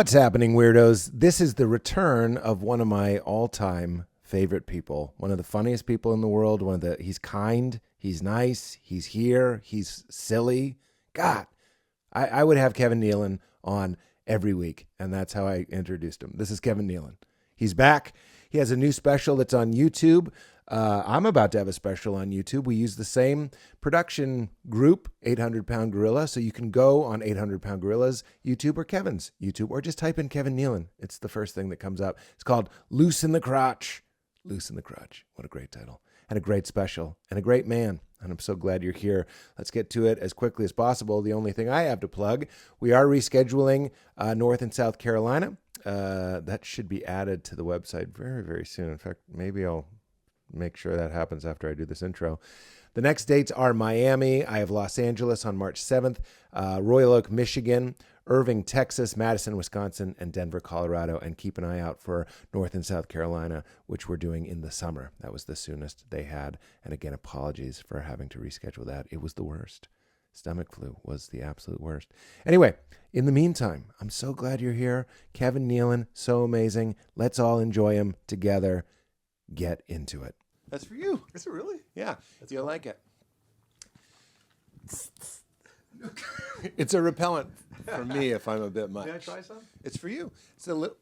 What's happening, weirdos? This is the return of one of my all-time favorite people, one of the funniest people in the world. He's kind, he's nice, he's here, he's silly. God, I would have Kevin Nealon on every week, and that's how I introduced him. This is Kevin Nealon. He's back. He has a new special that's on YouTube. I'm about to have a special on YouTube. We use the same production group, 800 Pound Gorilla, so you can go on 800 Pound Gorilla's YouTube or Kevin's YouTube, or just type in Kevin Nealon. It's the first thing that comes up. It's called Loose in the Crotch. Loose in the Crotch. What a great title. And a great special. And a great man. And I'm so glad you're here. Let's get to it as quickly as possible. The only thing I have to plug, we are rescheduling North and South Carolina. That should be added to the website very, very soon. In fact, maybe I'll make sure that happens after I do this intro. The next dates are Miami. I have Los Angeles on March 7th, Royal Oak, Michigan, Irving, Texas, Madison, Wisconsin, and Denver, Colorado. And keep an eye out for North and South Carolina, which we're doing in the summer. That was the soonest they had. And again, apologies for having to reschedule that. It was the worst. Stomach flu was the absolute worst. Anyway, in the meantime, I'm so glad you're here. Kevin Nealon, so amazing. Let's all enjoy him together. Get into it. That's for you. Is it really? Yeah, you'll like it. It's a repellent for me if I'm a bit much. Can I try some? It's for you. It's a little.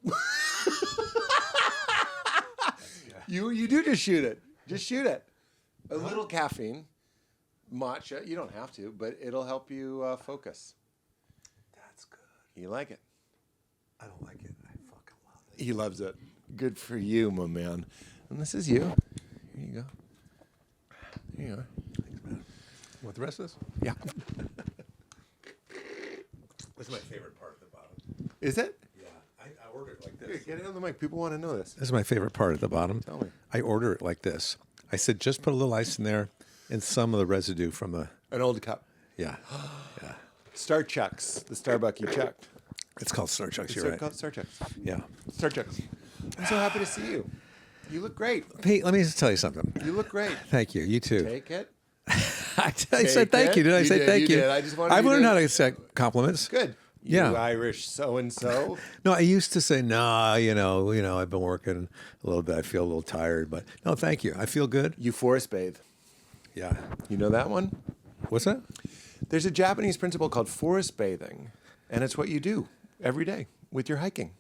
You do just shoot it. Just shoot it. A little caffeine, matcha. You don't have to, but it'll help you focus. That's good. You like it? I don't like it. I fucking love it. He loves it. Good for you, my man. And this is you. Here you go. There you are. Thanks, man. Want the rest of this? Yeah. This is my favorite part at the bottom. Is it? Yeah. I order it like this. Here, get it on the mic. People want to know this. This is my favorite part at the bottom. Tell me. I order it like this. I said, just put a little ice in there and some of the residue from the... An old cup. Yeah. Yeah. Star Chucks. The Starbucks you checked. It's called Star Chucks, you're It's right. called Star Chucks. Yeah. Star Chucks. I'm so happy to see you. You look great. Pete, let me just tell you something. You look great. Thank you. You too. Take it. I said thank you. Did I say thank you? You did. I just wanted I've you learned to- how to accept compliments. Good. You Yeah. Irish so-and-so. No, I used to say, nah, you know, I've been working a little bit. I feel a little tired, but no, thank you. I feel good. You forest bathe. Yeah. You know that one? What's that? There's a Japanese principle called forest bathing, and it's what you do every day with your hiking.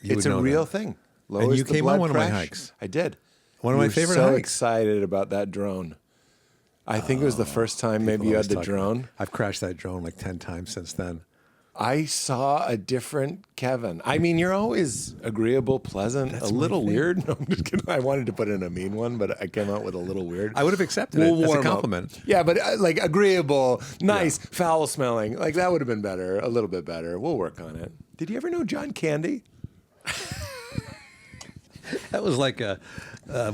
You It's would a know real that. thing. And Lowers you the came on blood one of my pressure. hikes. I did. One of my You were favorite so hikes. excited about that drone. I think it was the first time maybe you People had always the talk about- drone. I've crashed that drone like 10 times since then. I saw a different Kevin. I mean, you're always agreeable, pleasant, That's a my little thing. weird. No, I'm just kidding. I wanted to put in a mean one, but I came out with a little weird. I would have accepted We'll it as warm a up. compliment. Yeah, but like agreeable, nice, foul smelling. Like that would have been better, a little bit better. We'll work on it. Did you ever know John Candy? That was like a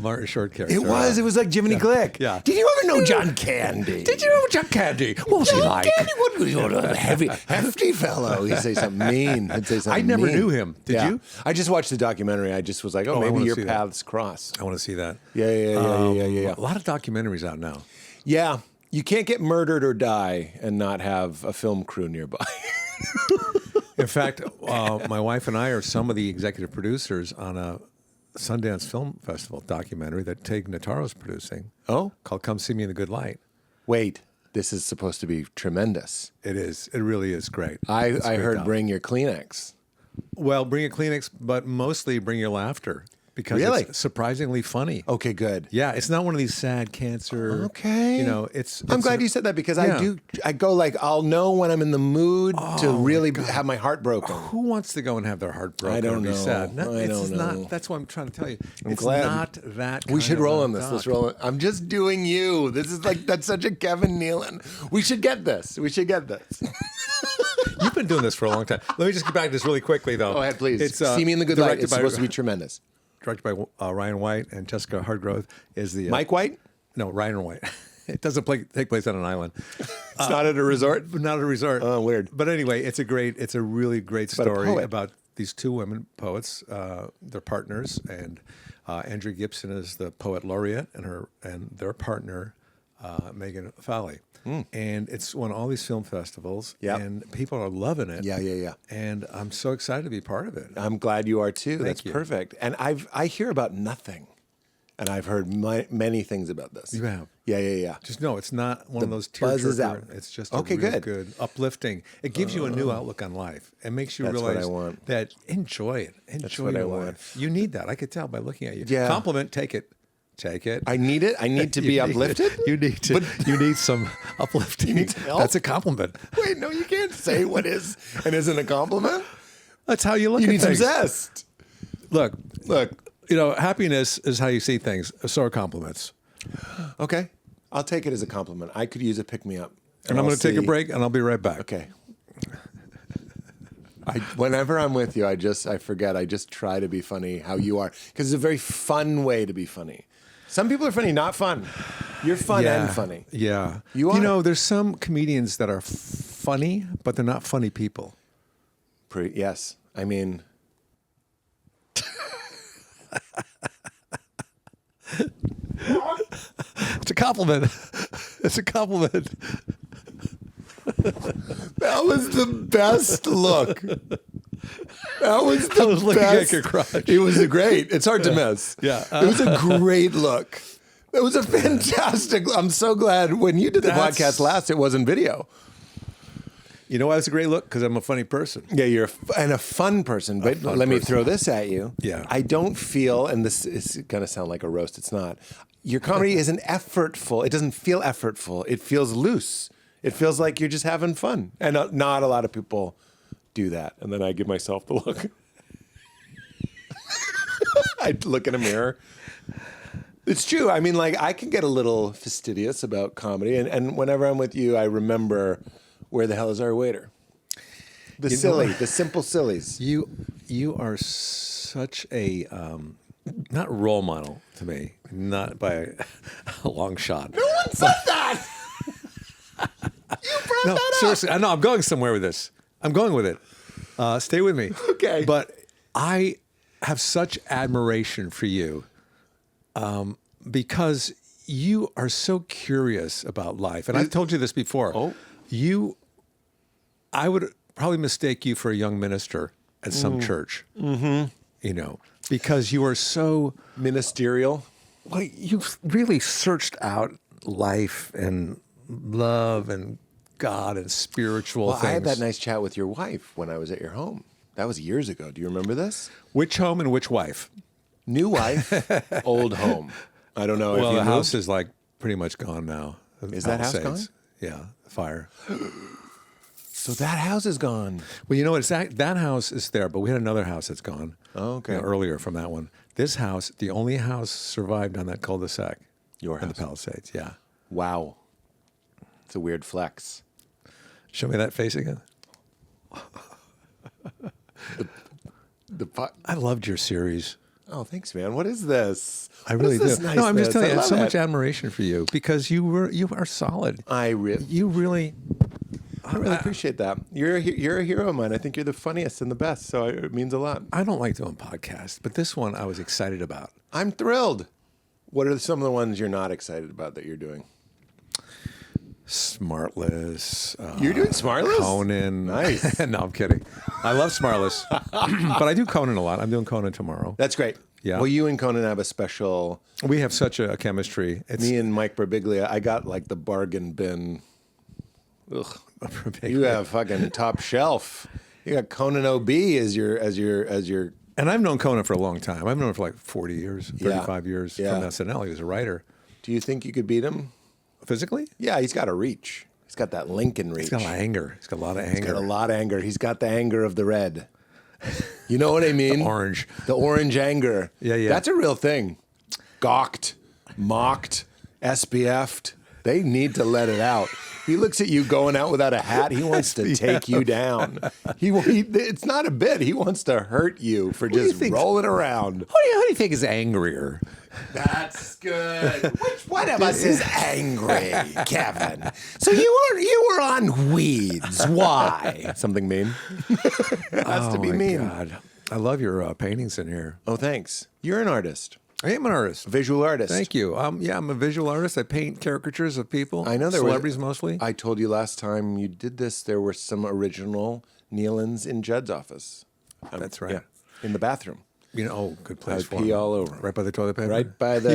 Martin Short character. It was like Jiminy Glick. Yeah. Did you ever know John Candy? Did you know John Candy? What was he John like? Candy, what was he? A hefty fellow. He'd say something mean. He'd say something I never mean. knew him. Did you? I just watched the documentary. I just was like, oh, I maybe wanna your see that. paths cross. I want to see that. Yeah. A lot of documentaries out now. Yeah, you can't get murdered or die and not have a film crew nearby. In fact, my wife and I are some of the executive producers on a Sundance Film Festival documentary that Tig Notaro's producing. Oh? Called Come See Me in the Good Light. Wait, this is supposed to be tremendous. It is. It really is great. I It's great heard doc. bring your Kleenex. Well, bring a Kleenex, but mostly bring your laughter because Really? it's surprisingly funny. Okay, good. Yeah, it's not one of these sad cancer. Okay. You know, it's. I'm glad you said that because Yeah. I go like, I'll know when I'm in the mood to really have my heart broken. Who wants to go and have their heart broken? I don't or be know. sad? No, I it's don't not. know. That's what I'm trying to tell you. It's glad. not that. We kind should of roll a on this. doc. Let's roll on. I'm just doing you. This is like, that's such a Kevin Nealon. We should get this. We should get this. You've been doing this for a long time. Let me just get back to this really quickly, though. Go ahead, please. It's See Me in the Good Light. directed It's by- supposed to be tremendous. Directed by Ryan White and Jessica Hardgrove is the Mike White? No, Ryan White. It doesn't take place on an island. It's not at a resort? Not a resort. Oh, weird. But anyway, it's a really great about a story poet. about these two women poets. They're partners, and Andrew Gibson is the poet laureate, and their partner, Megan Farley. And it's won all these film festivals, Yep. and people are loving it. Yeah. And I'm so excited to be part of it. I'm glad you are too. That's you. perfect. And I hear about nothing, and I've heard many things about this. You have? Yeah. Just know it's not one of those buzz is out. It's just Okay, real good. uplifting. It gives you a new outlook on life. It makes you That's what I realize want. that enjoy it. Enjoy what your I life. want. You need that. I could tell by looking at you. Yeah. Compliment, take it. Take it. I need it. I need to You be need uplifted. it. You need to. You need some uplifting. need some help? That's a compliment. Wait, no, you can't say what is and isn't a compliment. That's how you look You at need some things. zest. Look, Look, happiness is how you see things. So are compliments. okay, I'll take it as a compliment. I could use a pick me up. And I'm I'll going to take a see- break, and I'll be right back. Okay. Whenever I'm with you, I forget. I just try to be funny how you are, because it's a very fun way to be funny. Some people are funny, not fun. You're fun and funny. Yeah. You are. You know, there's some comedians that are funny, but they're not funny people. Yes. I mean, It's a compliment. It's a compliment. that was the best look. That was the I was looking at best. your crotch. It was great. It's hard to miss. Yeah. It was a great look. It was a fantastic. I'm so glad when you did the That's- podcast last, it wasn't video. You know why it's a great look? Because I'm a funny person. Yeah, you're a fun person. But fun let me person. throw this at you. Yeah. I don't feel, and this is going to sound like a roast. It's not. Your comedy isn't effortful. It doesn't feel effortful. It feels loose. It feels like you're just having fun. And not a lot of people do that. And then I give myself the look. I look in a mirror. It's true. I mean, like, I can get a little fastidious about comedy. And whenever I'm with you, I remember, where the hell is our waiter? The simple sillies. You are such a not role model to me, not by a long shot. No one said that. You brought No, that up. seriously, I know I'm going somewhere with this. I'm going with it. Stay with me. Okay. But I have such admiration for you because you are so curious about life. And I've told you this before. Oh. I would probably mistake you for a young minister at some church. Mm-hmm. You know, because you are so Ministerial. well, you've really searched out life and love and God and spiritual Well, things. I had that nice chat with your wife when I was at your home. That was years ago. Do you remember this? Which home and which wife? New wife, old home. I don't know Well, if you the moved. house is like pretty much gone now. Is that house Palisades. Yeah, fire. So that house is gone. Well, you know what? That house is there, but we had another house that's gone. Oh, okay. Earlier from that one. This house, the only house survived on that cul-de-sac. Your in the house. Palisades. Yeah. Wow. It's a weird flex. Show me that face again. I loved your series. Oh, thanks, man. What is this? I really do. Nice No, I'm just telling you, I have so much it. admiration for you because you are solid. I really appreciate that. You're a hero of mine. I think you're the funniest and the best, so it means a lot. I don't like doing podcasts, but this one I was excited about. I'm thrilled. What are some of the ones you're not excited about that you're doing? Smartless. You're doing Smartless? Conan. Nice. No, I'm kidding. I love Smartless, but I do Conan a lot. I'm doing Conan tomorrow. That's great. Yeah. Well, you and Conan have a special. We have such a chemistry. It's Me and Mike Birbiglia, I got like the bargain bin. Ugh. You have fucking top shelf. You got Conan OB as your. and I've known Conan for a long time. I've known him for like 40 years, 35 years Yeah. from SNL. He was a writer. Do you think you could beat him? Physically? Yeah, he's got a reach. He's got that Lincoln reach. He's got a lot of anger. He's got a lot of anger. He's got a lot of anger. He's got the anger of the red. You know what I mean? Orange. The orange anger. Yeah. That's a real thing. Gawked, mocked, SPF'd. They need to let it out. He looks at you going out without a hat. He wants to take you down. It's not a bit. He wants to hurt you for do you just think- rolling around. Who do you think is angrier? That's good. Which one of us is angry, Kevin? So you were on weeds. Why? Something mean? It has to be my mean. God. I love your paintings in here. Oh, thanks. You're an artist. I am an artist. Visual artist. Thank you. Yeah, I'm a visual artist. I paint caricatures of people. I know there celebrities mostly. I told you last time you did this, there were some original Nealons in Judd's office. That's right. Yeah, in the bathroom. Good place I'd for pee them. all over 'em. Right by the toilet paper. Right by the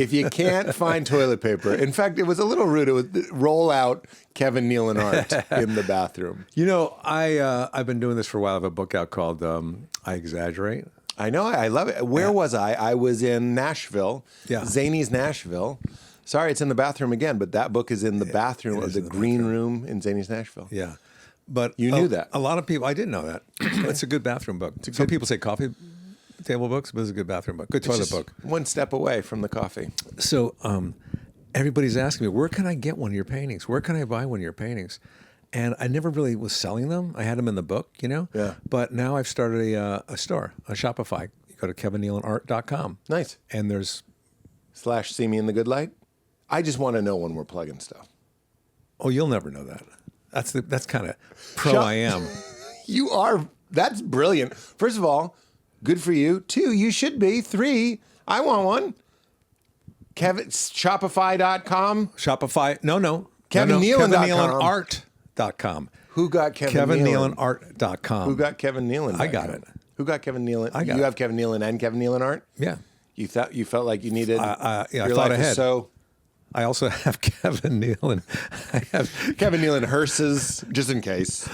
if you can't find toilet paper. In fact, it was a little rude. It was roll out Kevin Nealon art in the bathroom. I've been doing this for a while. I have a book out called I Exaggerate. I know. I love it. Where was I? I was in Nashville. Yeah. Zany's Nashville. Sorry, it's in the bathroom again, but that book is in the bathroom of the green room in Zany's Nashville. Yeah. But you knew that. A lot of people, I didn't know that. It's a good bathroom book. Some people say coffee table books, but it's a good bathroom book. Good toilet book. One step away from the coffee. So everybody's asking me, where can I get one of your paintings? Where can I buy one of your paintings? And I never really was selling them. I had them in the book, Yeah. But now I've started a store, a Shopify. You go to kevinnealonart.com. Nice. And there's / see me in the good light. I just want to know when we're plugging stuff. Oh, you'll never know that. That's kind of pro I am. You are. That's brilliant. First of all, good for you. 2, you should be. 3, I want one. Shopify.com. Shopify. No. KevinNealon.com. KevinNealonart.com. Who got Kevin Nealon? KevinNealonart.com. Who got Kevin Nealon? I got it. Who got Kevin Nealon? I got you it. have Kevin Nealon and Kevin Nealon art? Yeah. You felt like you needed. I your thought life ahead. was so. I also have Kevin Nealon. I have Kevin Nealon hearses, just in case.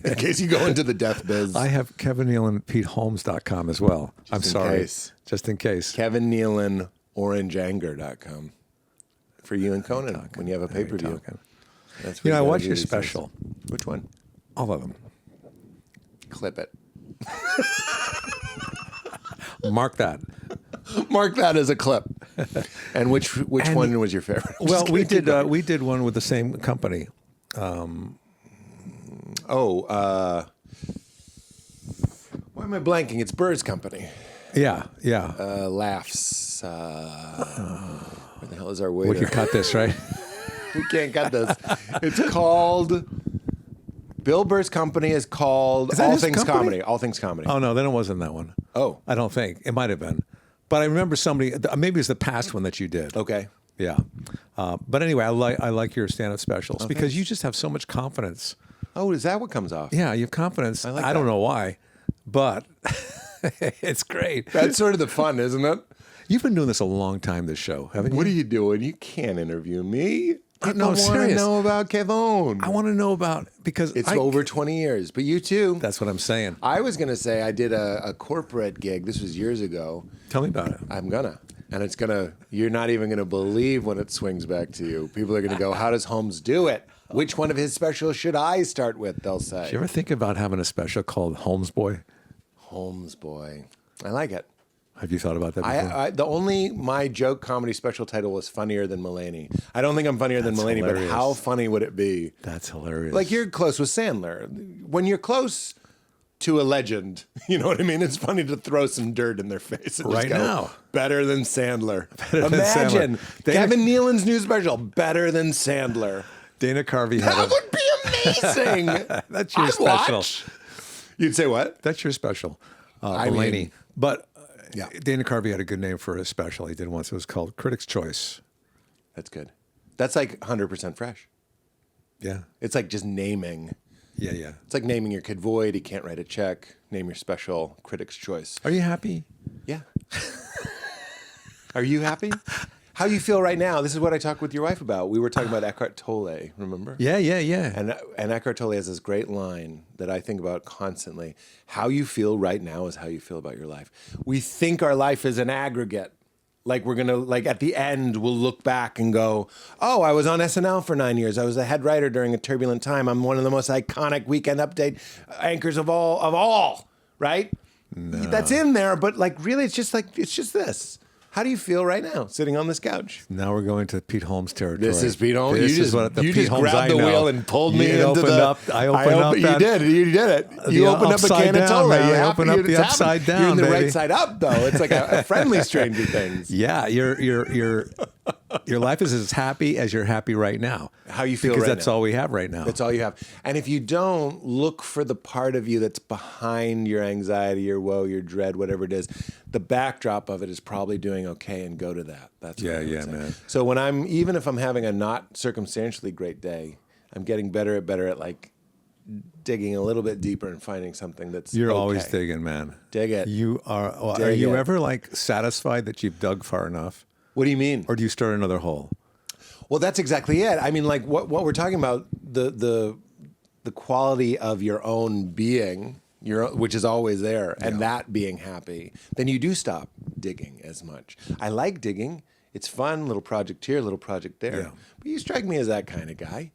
In case you go into the death biz. I have Kevin Nealon PeteHolmes.com as well. I'm sorry. Case. Just in case. Kevin Nealon OrangeAnger.com. For you and Conan when you have a pay-per-view. That's I what watch gotta your do these special. days. Which one? All of them. Clip it. Mark that. Mark that as a clip. And which one was your favorite? Well, we did one with the same company. Why am I blanking? It's Bird's Company. Yeah. Laughs. Where the hell is our waiter? We can cut this, right? We can't cut this. It's called. Bill Burr's company is called Is that All his Things company? Comedy. All Things Comedy. Oh no, then it wasn't that one. Oh. I don't think it might have been, but I remember somebody. Maybe it's the past one that you did. Okay. Yeah, but anyway, I like your stand-up specials because thanks. you just have so much confidence. Oh, is that what comes off? Yeah, you have confidence. like I don't that. know why, but it's great. That's sort of the fun, isn't it? You've been doing this a long time. This show, haven't you? What are you doing? You can't interview me. I No, want to serious. know about Kevin. I want to know about because It's over 20 years, but you too. That's what I'm saying. I was going to say I did a corporate gig. This was years ago. Tell me about it. I'm gonna. And it's gonna, you're not even gonna believe when it swings back to you. People are gonna go, how does Holmes do it? Which one of his specials should I start with? They'll say. Do you ever think about having a special called Holmes Boy? Holmes Boy. I like it. Have you thought about that before? My joke comedy special title was Funnier Than Mulaney. I don't think I'm funnier than That's Mulaney, hilarious. but how funny would it be? That's hilarious. Like you're close with Sandler. When you're close to a legend, you know what I mean? It's funny to throw some dirt in their face. And Right just go, now. Better than Sandler. Better than Imagine Sandler. Kevin Nealon's new special, Better Than Sandler. Dana Carvey had That would be amazing. That's your I'd special. watch. You'd say what? That's your special, I Mulaney. mean, But yeah. Dana Carvey had a good name for a special he did once. It was called Critics' Choice. That's good. That's like 100% fresh. Yeah. It's like just naming. Yeah. It's like naming your kid Void. He can't write a check. Name your special, Critics' Choice. Are you happy? Yeah. Are you happy? How you feel right now? This is what I talked with your wife about. We were talking about Eckhart Tolle, remember? Yeah. And Eckhart Tolle has this great line that I think about constantly. How you feel right now is how you feel about your life. We think our life is an aggregate. Like we're gonna, like at the end, we'll look back and go, oh, I was on SNL for 9 years. I was a head writer during a turbulent time. I'm one of the most iconic Weekend Update anchors of all, right? No. That's in there, but like really, it's just this. How do you feel right now, sitting on this couch? Now we're going to Pete Holmes territory. This is Pete Holmes. This you just, is what the you Pete just Holmes grabbed I the know. wheel and pulled me into opened the. Up, I opened up. You did it. You opened up a can of Tolle. You opened up the upside down. You're in the baby. right side up, though. It's like a friendly Stranger Things. Yeah, you're Your life is as happy as you're happy right now. How you feel because right that's now. all we have right now. That's all you have. And if you don't, look for the part of you that's behind your anxiety, your woe, your dread, whatever it is. The backdrop of it is probably doing okay, and go to that. That's what I would say. man. So when even if I'm having a not circumstantially great day, I'm getting better at like digging a little bit deeper and finding something that's You're okay. always digging, man. Dig it. You are. Well, Dig are you it. ever like satisfied that you've dug far enough, What do you mean? or do you start another hole? Well, that's exactly it. I mean, like what we're talking about, the quality of your own being, which is always there, and that being happy, then you do stop digging as much. I like digging. It's fun, little project here, little project there. Yeah. But you strike me as that kind of guy.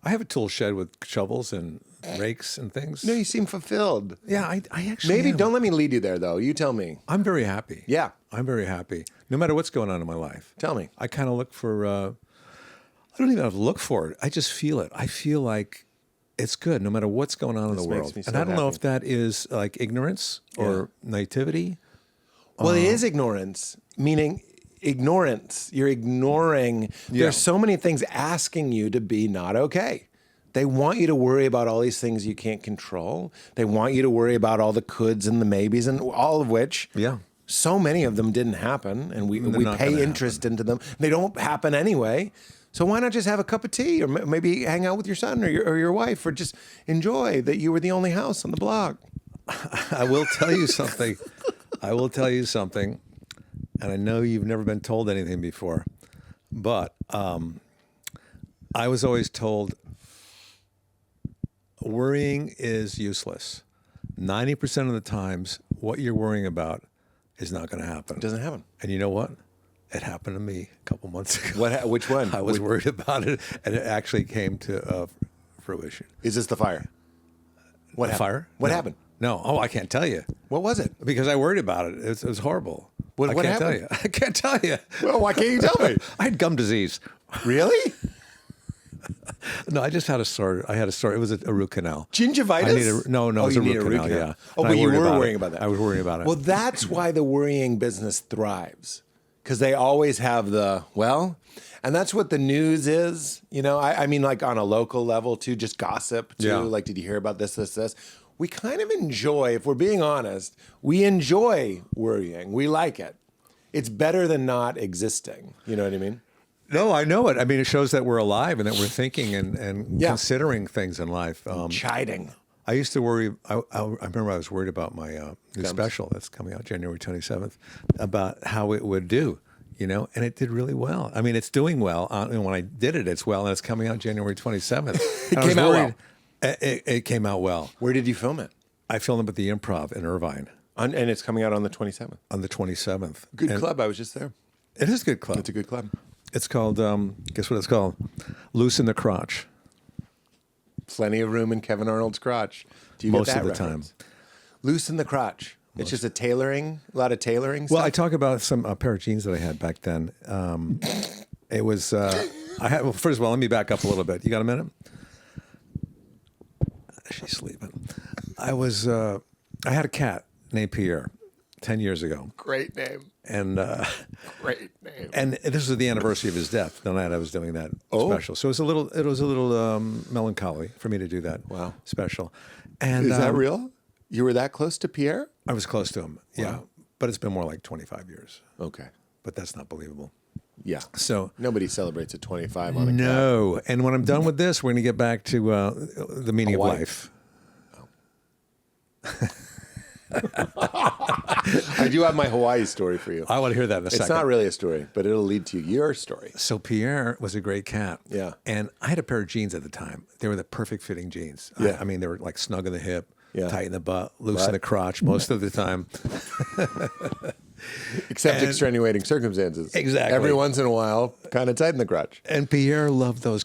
I have a tool shed with shovels and rakes and things. No, you seem fulfilled. Yeah, I actually Maybe am. don't let me lead you there, though. You tell me. I'm very happy. Yeah. I'm very happy. No matter what's going on in my life. Tell me. I kind of look for, I don't even have to look for it. I just feel it. I feel like it's good no matter what's going on in the makes world. me so And I don't know happy. if that is like ignorance or naivety. Well, it is ignorance, meaning ignorance. You're ignoring. Yeah. There's so many things asking you to be not okay. They want you to worry about all these things you can't control. They want you to worry about all the coulds and the maybes, and all of which, so many of them didn't happen, and we not pay gonna interest into them. They don't happen anyway. So why not just have a cup of tea, or maybe hang out with your son or your wife, or just enjoy that you were the only house on the block? I will tell you something. I will tell you something. And I know you've never been told anything before, but I was always told worrying is useless. 90% of the times, what you're worrying about is not going to happen. It doesn't happen. And you know what? It happened to me a couple months ago. Which one? I was worried about it, and it actually came to fruition. Is this the fire? What happened? Fire? What No. happened? No. Oh, I can't tell you. What was it? Because I worried about it. It was horrible. What I can't happened? tell you. I can't tell you. Well, why can't you tell me? I had gum disease. Really? No, I just had a sore. I had a sore. It was a root canal. Gingivitis? I need no, it was you a need root canal. Yeah. Oh, And but I you worried were about worrying it. about that. I was worrying about it. Well, that's why the worrying business thrives, because they always have and that's what the news is. You know, I mean, like on a local level too, just gossip too. Yeah. Like, did you hear about this? We kind of enjoy, if we're being honest, we enjoy worrying. We like it. It's better than not existing. You know what I mean? No, I know it. I mean, it shows that we're alive and that we're thinking and Yeah. considering things in life. Chiding. I used to worry. I remember I was worried about my new special that's coming out January 27th, about how it would do, you know, and it did really well. I mean, it's doing well. And when I did it, it's well, and it's coming out January 27th. It came out well. It came out well. Where did you film it? I filmed it at the Improv in Irvine And it's coming out on the 27th. on the 27th. Good And club. I was just there. It is a good club. It's a good club. It's called, guess what it's called? Loose in the Crotch. Plenty of room in Kevin Arnold's crotch. Do you Most get that of the reference? Loose in the crotch. It's just a lot of tailoring Well, stuff. I talk about some pair of jeans that I had back then. It was, well, first of all, let me back up a little bit. You got a minute? She's sleeping. I had a cat named Pierre 10 years ago. Great name. And Great name. and this was the anniversary of his death. The night I was doing that special, so it was a little melancholy for me to do that. Wow. Special. And Is that real? You were that close to Pierre? I was close to him. Yeah, but it's been more like 25 years. Okay. But that's not believable. Yeah. So Nobody celebrates at 25 on a cat. no. And when I'm done with this, we're going to get back to the meaning of wife. life. I do have my Hawaii story for you. I want to hear that in a second. It's not really a story, but it'll lead to your story. So Pierre was a great cat. Yeah. And I had a pair of jeans at the time. They were the perfect fitting jeans. Yeah. I mean, they were like snug in the hip, Yeah. tight in the butt, loose in the crotch most of the time. Except extenuating circumstances. Exactly. Every once in a while, kind of tight in the crotch. And Pierre loved those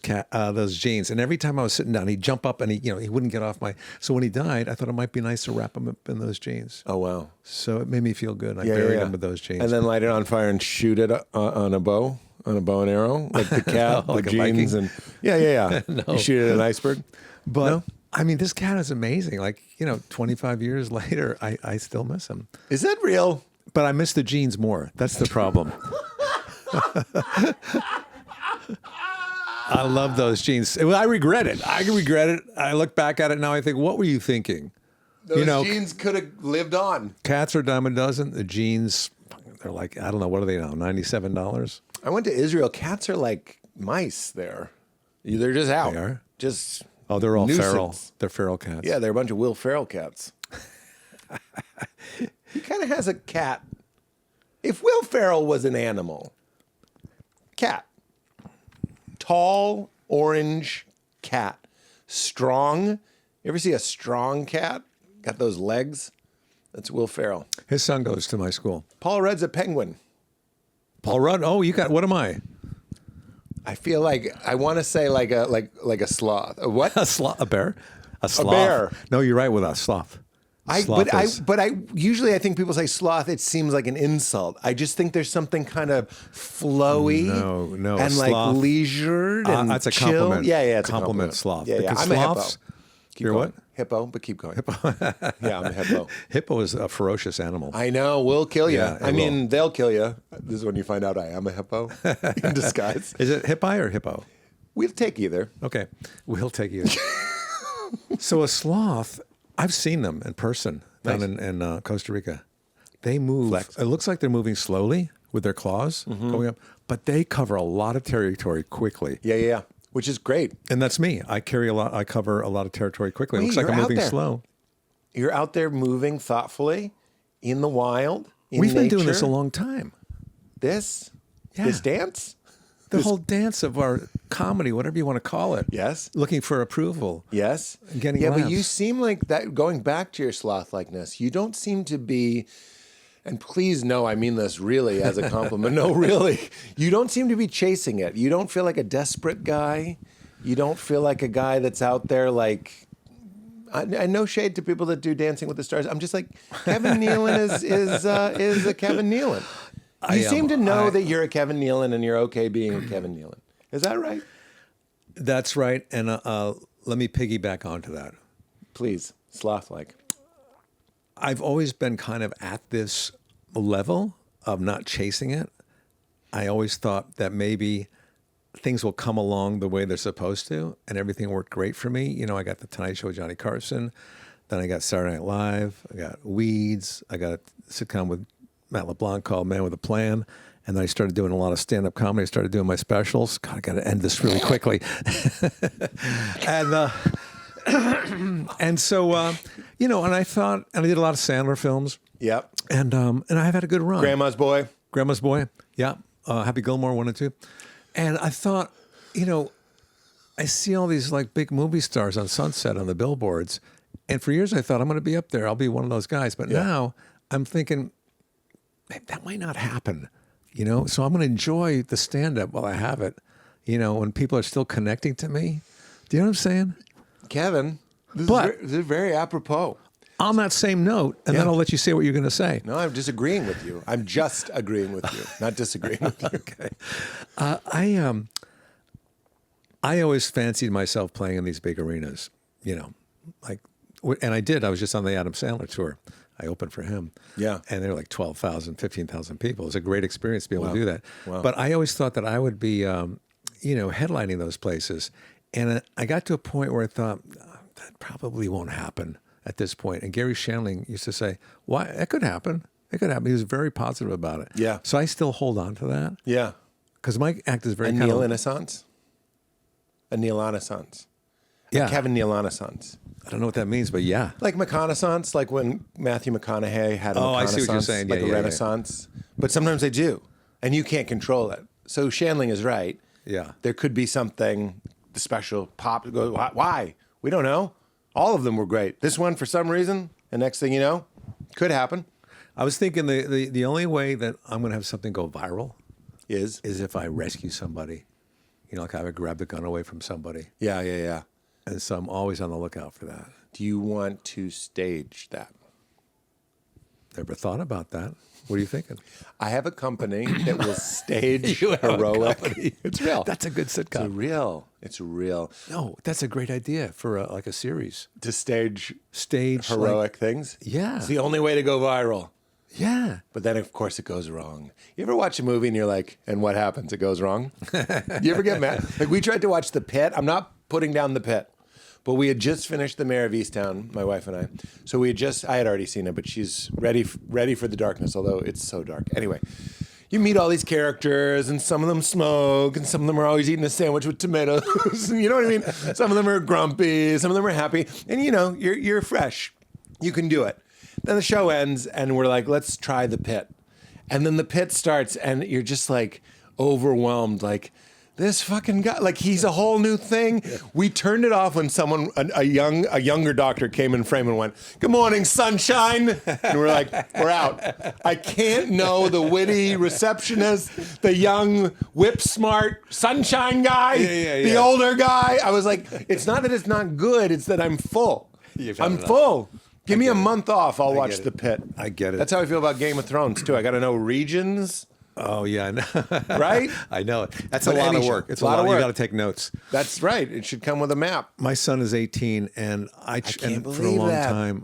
jeans. And every time I was sitting down, he'd jump up and he wouldn't get off my. So when he died, I thought it might be nice to wrap him up in those jeans. Oh, wow. So it made me feel good. I buried him with those jeans. And then light it on fire and shoot it on a bow and arrow, like the cat, Like the a Viking? jeans, and yeah. No. You shoot it at an iceberg. But No? I mean, this cat is amazing. Like 25 years later, I still miss him. Is that real? But I miss the jeans more. That's the problem. I love those jeans. I regret it. I look back at it now. I think, what were you thinking? Those jeans could have lived on. Cats are a dime a dozen. The jeans, they're like, I don't know, what are they now? $97? I went to Israel. Cats are like mice there. They're just out. They are? Just Oh, they're all nuisance. feral. They're feral cats. Yeah, they're a bunch of Will Ferrell cats. He kind of has a cat. If Will Ferrell was an animal, cat. Tall, orange cat. Strong. You ever see a strong cat? Got those legs? That's Will Ferrell. His son goes to my school. Paul Rudd's a penguin. Paul Rudd? Oh, what am I? I feel like I want to say like a sloth. A what? A sloth? A bear? A sloth? bear. No, you're right with us. Sloth. But I usually I think people say sloth. It seems like an insult. I just think there's something kind of flowy, No, and sloth. like leisured and that's a chill. compliment. Yeah, it's compliment a sloth. Yeah, Because I'm a hippo. sloths- Keep You're going. what? Hippo, but keep going. Yeah, I'm a hippo. Hippo is a ferocious animal. I know, we'll kill you. Yeah, it I mean, will. they'll kill you. This is when you find out I am a hippo in disguise. Is it hippi or hippo? We'll take either. Okay, we'll take you. So a sloth, I've seen them in person down Nice. in Costa Rica. They move. Flex. It looks like they're moving slowly with their claws going up, but they cover a lot of territory quickly. Yeah. Which is great. And that's me. I cover a lot of territory quickly. It Wait, looks like you're I'm out moving there. slow. You're out there moving thoughtfully in the wild. We've been doing this nature. a long time. This Yeah. dance. The whole dance of our comedy, whatever you want to call it. Yes. Looking for approval. Yes. And getting but laughs. you seem like that, going back to your sloth-likeness, you don't seem to be, and please know I mean this really as a compliment. No, really. You don't seem to be chasing it. You don't feel like a desperate guy. You don't feel like a guy that's out there like, I no shade to people that do Dancing with the Stars. I'm just like, Kevin Nealon is a Kevin Nealon. You seem to know that you're a Kevin Nealon and you're okay being a Kevin Nealon. Is that right? That's right. And let me piggyback onto that. Please, sloth-like. I've always been kind of at this level of not chasing it. I always thought that maybe things will come along the way they're supposed to, and everything worked great for me. You know, I got The Tonight Show with Johnny Carson, then I got Saturday Night Live, I got Weeds, I got a sitcom with Matt LeBlanc called Man with a Plan, and then I started doing a lot of stand-up comedy. I started doing my specials. God, I got to end this really quickly. And so, you know, and I thought, and I did a lot of Sandler films. Yep. And I've had a good run. Grandma's Boy. Grandma's Boy, yeah. Happy Gilmore 1 and 2. And I thought, you know, I see all these like big movie stars on Sunset on the billboards. And for years I thought I'm going to be up there. I'll be one of those guys. But now I'm thinking, that might not happen, you know? So I'm going to enjoy the stand-up while I have it, you know, when people are still connecting to me. Do you know what I'm saying? Kevin, this is very apropos. On that same note, and then I'll let you say what you're going to say. No, I'm disagreeing with you. I'm just agreeing with you, not disagreeing with you. Okay. I always fancied myself playing in these big arenas, you know, like, and I did. I was just on the Adam Sandler tour. I opened for him. Yeah. And there were like 12,000, 15,000 people. It was a great experience to be able to do that. Wow. But I always thought that I would be, you know, headlining those places. And I got to a point where I thought, that probably won't happen at this point. And Gary Shandling used to say, why? It could happen. It could happen. He was very positive about it. Yeah. So I still hold on to that. Yeah. Because my act is very A kind Neil of... Renaissance? A Neil Renaissance. Yeah. A Kevin Neal Renaissance. I don't know what that means, but yeah. Like McConaissance, like when Matthew McConaughey had a Oh, I see what you're McConaissance, saying. like Yeah, a yeah, yeah. Renaissance. But sometimes they do, and you can't control it. So Shandling is right. Yeah. There could be something, the special pop, go, why? We don't know. All of them were great. This one, for some reason, the next thing you know, could happen. I was thinking the only way that I'm going to have something go viral Is if I rescue somebody. You know, like I would grab the gun away from somebody. yeah. And so I'm always on the lookout for that. Do you want to stage that? Never thought about that. What are you thinking? I have a company that will stage You have a heroic. company. It's real. That's a good It's sitcom. real. It's real. No, that's a great idea for like a series. To stage Stage heroic things. Yeah. It's the only way to go viral. Yeah. But then, of course, it goes wrong. You ever watch a movie and you're like, and what happens? It goes wrong? You ever get mad? Like, we tried to watch The Pit. I'm not putting down The Pit. But we had just finished The Mayor of Easttown, my wife and I. So I had already seen it, but she's ready for the darkness, although it's so dark. Anyway, you meet all these characters, and some of them smoke, and some of them are always eating a sandwich with tomatoes. You know what I mean? Some of them are grumpy, some of them are happy. And you're fresh. You can do it. Then the show ends, and we're like, let's try The Pit. And then The Pit starts, and you're just like overwhelmed, like, this fucking guy, like, he's a whole new thing. Yeah. We turned it off when a younger doctor came in frame and went, "Good morning, sunshine." And we're like, we're out. I can't know the witty receptionist, the young whip smart sunshine guy, the older guy. I was like, it's not that it's not good, it's that I'm full. I'm full. Give me a month off, I'll watch The Pit. I get it. That's how I feel about Game of Thrones, too. I got to know regions. Oh, yeah, I know. Right? I know it. That's a lot of work. It's a lot of work. You got to take notes. That's right. It should come with a map. My son is 18, and I can't believe for a long time.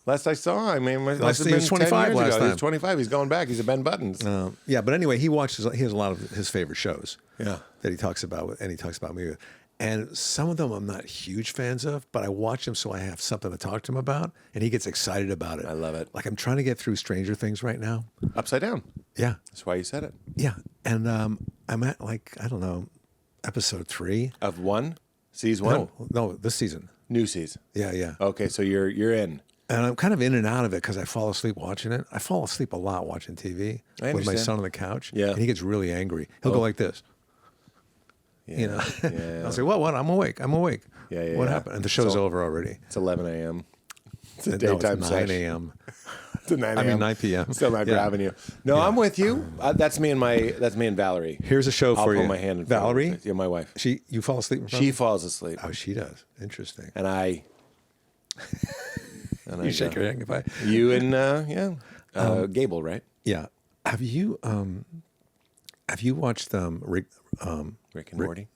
Last I saw, I mean, he was 25 last time. He's 25. He's going back. He's a Ben Buttons. Yeah, but anyway, he has a lot of his favorite shows. Yeah. That he talks about, and he talks about me with. And some of them I'm not huge fans of, but I watch them so I have something to talk to him about, and he gets excited about it. I love it. Like, I'm trying to get through Stranger Things right now. Upside down. Yeah. That's why you said it. Yeah. And I'm at, like, I don't know, episode 3. Of 1? Season 1? No, this season. New season. Yeah. Okay, so you're in. And I'm kind of in and out of it because I fall asleep watching it. I fall asleep a lot watching TV with my son on the couch. Yeah. And he gets really angry. He'll go like this. Yeah. You know, Yeah. I'll say, what? I'm awake. Yeah. What happened? And the show's over already. It's 11 a.m. It's a No, daytime it's 9 session. a.m. It's a 9 a.m. I mean, 9 p.m. Still not grabbing you. No, I'm with you. That's me and Valerie. Here's a show I'll for you. put my hand in front of Valerie? her. Yeah, my wife. You fall asleep in front She of her? falls asleep. Oh, she does. Interesting. And I You shake your head if I... You and Gable, right? Yeah. Have you watched Rick and Morty?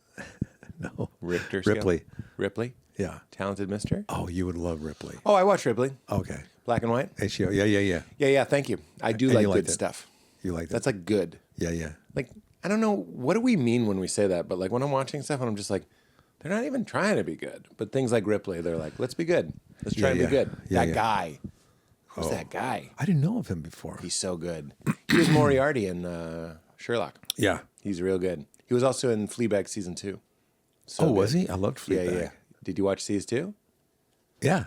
No. Richter scale? Ripley? Yeah. Talented Mister? Oh, you would love Ripley. Oh, I watched Ripley. Okay. Black and white? HBO. Yeah. Yeah, thank you. I do like good stuff. You like that? That's like good. Yeah. Like, I don't know, what do we mean when we say that? But like when I'm watching stuff and I'm just like, they're not even trying to be good. But things like Ripley, they're like, let's be good. Let's try and be good. Yeah, that guy. Who's that guy? I didn't know of him before. He's so good. He was Moriarty in Sherlock. Yeah. He's real good. He was also in Fleabag season 2. So was he? I loved Fleabag. Yeah. Did you watch season 2? Yeah.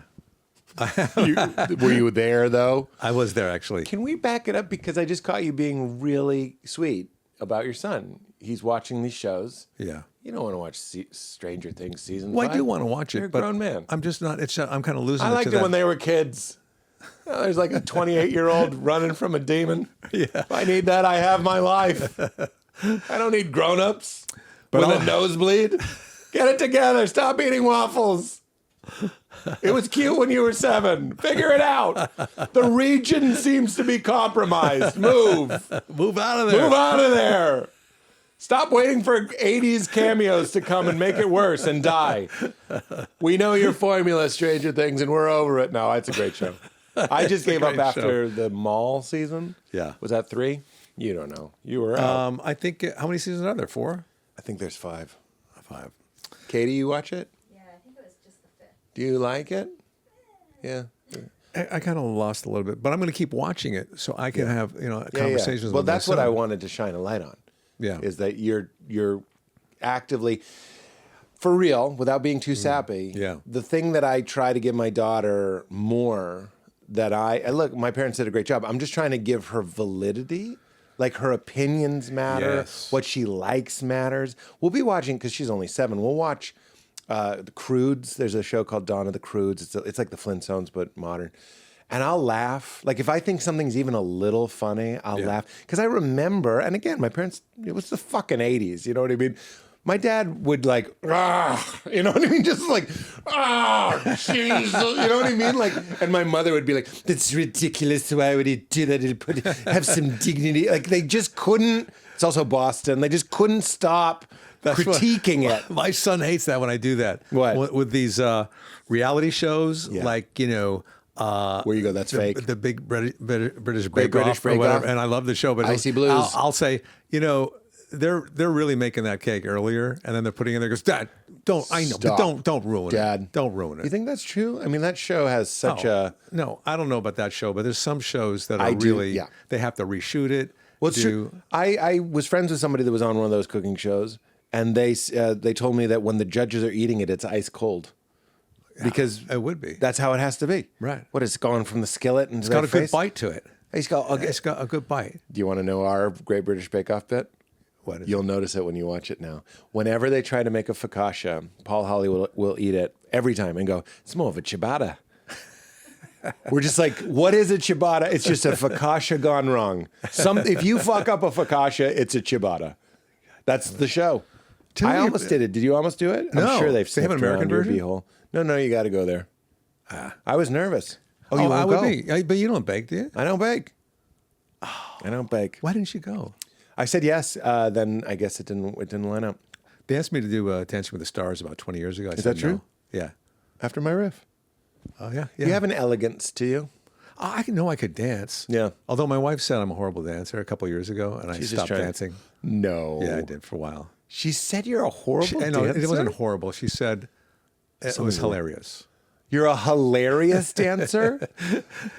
Were you there though? I was there actually. Can we back it up because I just caught you being really sweet about your son. He's watching these shows. Yeah. You don't want to watch Stranger Things season 5. Well, I do want to watch it. You're a but grown man. I'm just not. I'm kind of losing. I liked it when they were kids. There's like a 28-year-old running from a demon. Yeah. If I need that, I have my life. I don't need grown-ups with a nosebleed. Get it together. Stop eating waffles. It was cute when you were 7. Figure it out. The region seems to be compromised. Move out of there. Move out of there. Stop waiting for 80s cameos to come and make it worse and die. We know your formula, Stranger Things, and we're over it now. It's a great show. I just gave up after the mall season. Yeah. Was that 3? You don't know. You were out. I think, how many seasons are there? 4? I think there's 5. 5. Katie, you watch it? Yeah, I think it was just the 5th. Do you like it? Yeah. I kind of lost a little bit, but I'm going to keep watching it so I can have conversations with Well, that's my what son. I wanted to shine a light on. Yeah. Is that you're actively, for real, without being too sappy. Yeah. The thing that I try to give my daughter more and look, my parents did a great job. I'm just trying to give her validity. Like her opinions matter. Yes. What she likes matters. We'll be watching, because she's only 7, we'll watch The Croods. There's a show called Dawn of the Croods. It's like the Flintstones, but modern. And I'll laugh. Like if I think something's even a little funny, I'll laugh. Because I remember, and again, my parents, it was the fucking 80s, you know what I mean? My dad would like, you know what I mean? Just like, jeez, you know what I mean? Like, and my mother would be like, that's ridiculous. Why would he do that? He'll have some dignity. Like they just couldn't, it's also Boston. They just couldn't stop critiquing it. My son hates that when I do that. What? With these reality shows, like, Where you go, that's fake. The big British Great Bake Off British or Bake whatever, Off. and I love the show. But Icy Blues. I'll say, they're really making that cake earlier, and then they're putting it in there. Goes, Dad, don't I know? Stop. But don't ruin Dad. it. Don't ruin it. You think that's true? I mean, that show has such a. No, I don't know about that show, but there's some shows that are I do, really yeah. they have to reshoot it. Well, it's true. I was friends with somebody that was on one of those cooking shows, and they told me that when the judges are eating it, it's ice cold. Because it would be. That's how it has to be. Right. What, it's gone from the skillet into It's got a face? good bite to it. It's got a good bite. Do you want to know our Great British Bake Off bit? What is You'll notice it when you watch it now. Whenever they try to make a focaccia, Paul Holly will eat it every time and go, it's more of a ciabatta. We're just like, what is a ciabatta? It's just a focaccia gone wrong. If you fuck up a focaccia, it's a ciabatta. That's the show. I almost did it. Did you almost do it? No. I'm sure they've They have an sniffed American around your version? beehole. No, you got to go there. I was nervous. Oh, you I won't would go? be. But you don't bake, do you? I don't bake. I don't bake. Why didn't you go? I said yes. Then I guess it didn't line up. They asked me to do Dancing with the Stars about 20 years ago. I Is said that true? no. Yeah. After my riff. Oh, yeah. You have an elegance to you. I know I could dance. Yeah. Although my wife said I'm a horrible dancer a couple of years ago, and I She's just stopped trying to- dancing. No. Yeah, I did for a while. She said you're a horrible No, dancer? it wasn't horrible. She said it was hilarious. You're a hilarious dancer?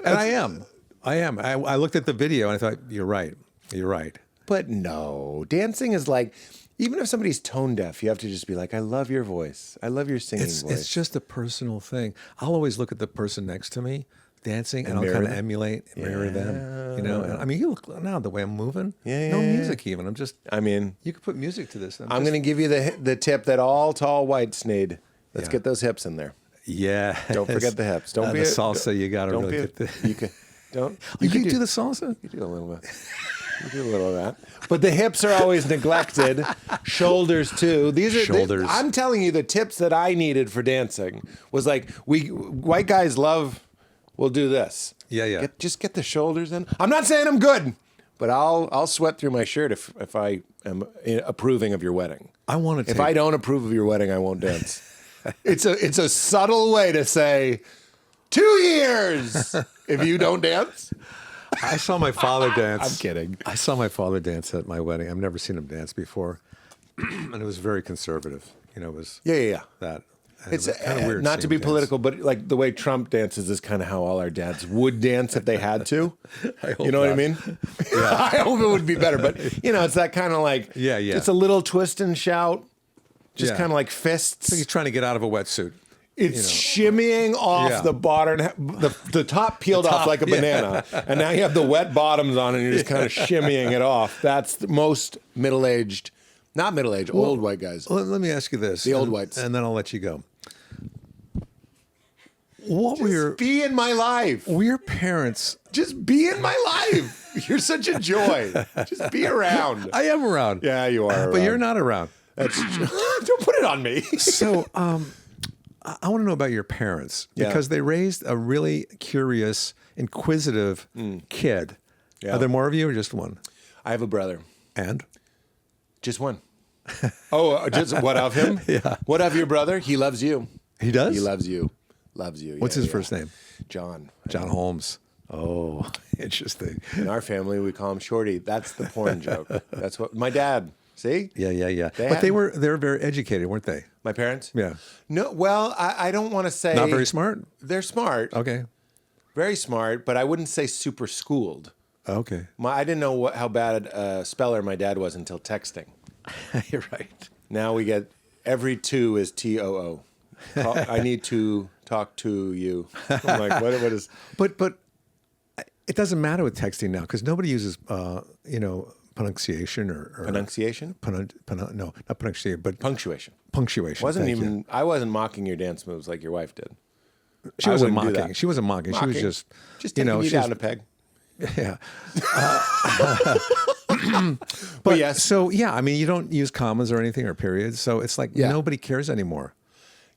And I am. I looked at the video and I thought, you're right. You're right. But no. Dancing is like, even if somebody's tone deaf, you have to just be like, I love your voice. I love your singing voice. It's just a personal thing. I'll always look at the person next to me dancing and I'll mirror kind of them? emulate, mirror them. You know, and, I mean, you look now the way I'm moving. Yeah, no yeah, music even. I'm just. I mean, You could put music to this. I'm going to give you the tip that all tall whites need. Let's get those hips in there. Yeah. Don't forget the hips. Don't be the salsa. You got to don't really be get the. You can don't. You can do the salsa. You do a little bit. You do a little of that. But the hips are always neglected. Shoulders too. These are Shoulders. I'm telling you, the tips that I needed for dancing was like white guys love. We'll do this. Yeah. Just get the shoulders in. I'm not saying I'm good, but I'll sweat through my shirt if I am approving of your wedding. I want to. If I don't approve of your wedding, I won't dance. It's a subtle way to say 2 years if you don't dance. I saw my father dance. I'm kidding. I saw my father dance at my wedding. I've never seen him dance before, and it was very conservative. You know, it was Yeah. that. And It's it was kinda weird not to seeing be him dance. political, but like the way Trump dances is kind of how all our dads would dance if they had to. I hope You know what I not. mean? I hope it would be better, but it's that kind of like Yeah. It's a little twist and shout, just Yeah. kind of like I think fists. he's trying to get out of a wetsuit. It's shimmying off Yeah. the bottom, the top peeled off like a banana, and now you have the wet bottoms on, and you're just kind of shimmying it off. That's the most middle-aged, not middle-aged, old white guys. Well, let me ask you this: The old whites. and then I'll let you go. What were your Be in my life. parents? Just be in my life. You're such a joy. Just be around. I am around. Yeah, you are. but you're not around. Don't put it on me. So, I want to know about your parents because they raised a really curious, inquisitive kid. Yeah. Are there more of you or just one? I have a brother. And Just one. Oh, just what of him? Yeah. What of your brother? He loves you. he does. He loves you. Loves you. What's Yeah, his yeah. first name? John. John Holmes. Oh, interesting. In our family, we call him Shorty. That's the porn joke. That's what my dad. See? Yeah. They But had- they were very educated, weren't they? My parents? Yeah. No, well, I don't want to say. Not very smart. They're smart. Okay. Very smart, but I wouldn't say super schooled. Okay. I didn't know how bad a speller my dad was until texting. You're right. Now we get every two is TOO. I need to talk to you. I'm like, what is? But it doesn't matter with texting now because nobody uses pronunciation or Pronunciation? no, not pronunciation, but Punctuation. punctuation. Wasn't Thank you. even. I wasn't mocking your dance moves like your wife did. She I wasn't wouldn't do mocking. that. She wasn't mocking. She was Mocking? just Taking you she's down a peg. yeah. But yes, So yeah, I mean, you don't use commas or anything or periods, so it's like nobody cares anymore.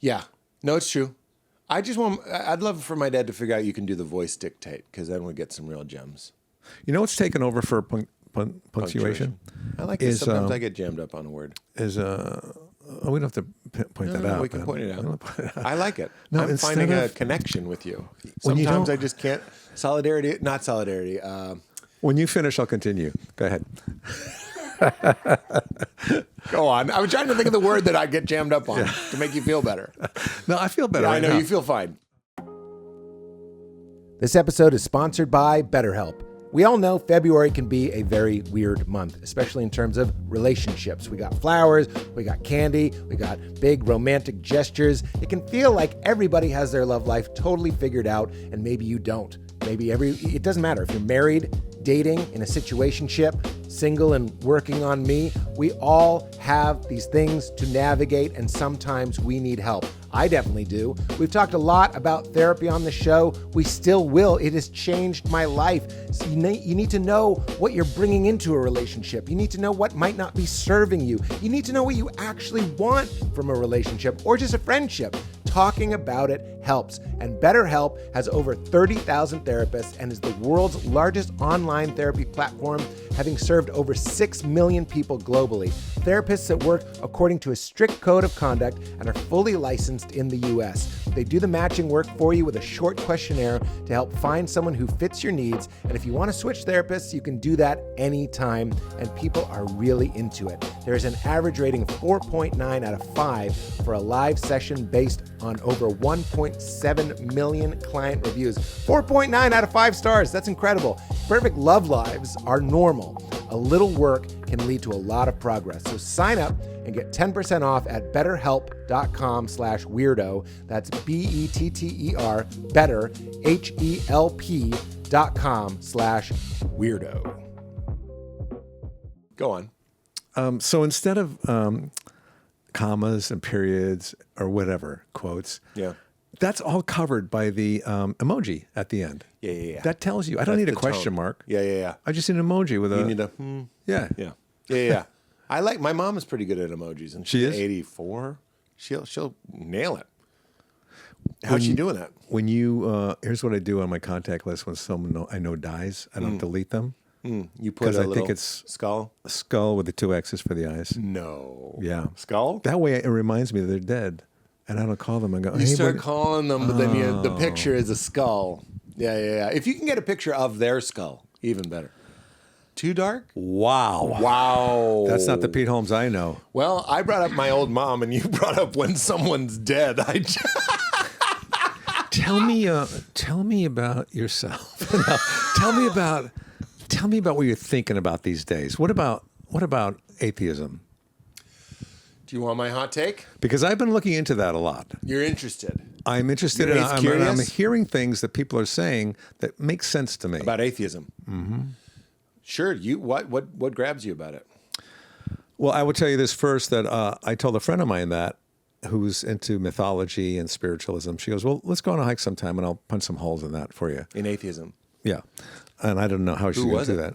yeah. No, it's true. I'd love for my dad to figure out you can do the voice dictate because then we get some real gems. You know what's taken over for punctuation? I like it. Is, Sometimes I get jammed up on a word. Is we don't have to point that out. We can point it We don't out. point it out. I like it. No, I'm instead finding a of- connection with you. When you Sometimes don't- I just can't. Solidarity, not solidarity. When you finish, I'll continue. Go ahead. Go on. I was trying to think of the word that I get jammed up on to make you feel better. No, I feel better Yeah, right I know. now. You feel fine. This episode is sponsored by BetterHelp. We all know February can be a very weird month, especially in terms of relationships. We got flowers, we got candy, we got big romantic gestures. It can feel like everybody has their love life totally figured out, and maybe you don't. It doesn't matter if you're married, dating, in a situationship, single and working on me. We all have these things to navigate, and sometimes we need help. I definitely do. We've talked a lot about therapy on the show. We still will. It has changed my life. So you need to know what you're bringing into a relationship. You need to know what might not be serving you. You need to know what you actually want from a relationship or just a friendship. Talking about it helps. And BetterHelp has over 30,000 therapists and is the world's largest online therapy platform, having served over 6 million people globally. Therapists that work according to a strict code of conduct and are fully licensed in the US. They do the matching work for you with a short questionnaire to help find someone who fits your needs. And if you want to switch therapists, you can do that anytime. And people are really into it. There's an average rating of 4.9 out of 5 for a live session based on over 1.7 million client reviews. 4.9 out of 5 stars. That's incredible. Perfect love lives are normal. A little work can lead to a lot of progress. So sign up and get 10% off at betterhelp.com/weirdo. That's BETTER, better, HELP.com/weirdo. Go on. So instead of commas and periods or whatever, quotes, that's all covered by the emoji at the end. Yeah. That tells you. I don't need a question mark. Yeah. I just need an emoji with a. You need a Yeah. Yeah. I like, my mom is pretty good at emojis, and She she's is? 84. She'll nail it. How's she doing that? When you, here's what I do on my contact list when someone I know dies. I don't delete them. You put a 'Cause I little think it's- skull? A skull with the 2 X's for the eyes. No. Yeah. Skull? That way it reminds me that they're dead. And I don't call them and go, You hey, start what- calling them, but then the picture is a skull. Yeah. If you can get a picture of their skull, even better. Too dark? Wow. That's not the Pete Holmes I know. Well, I brought up my old mom, and you brought up when someone's dead. Tell me about yourself. No, tell me about what you're thinking about these days. What about atheism? Do you want my hot take? Because I've been looking into that a lot. You're interested I'm interested You're in. I'm curious? hearing things that people are saying that make sense to me. about atheism. Mm-hmm. Sure. What grabs you about it? Well, I will tell you this first, that I told a friend of mine that who's into mythology and spiritualism. She goes, well, let's go on a hike sometime and I'll punch some holes in that for you. In atheism. Yeah. And I don't know how she's going to do that.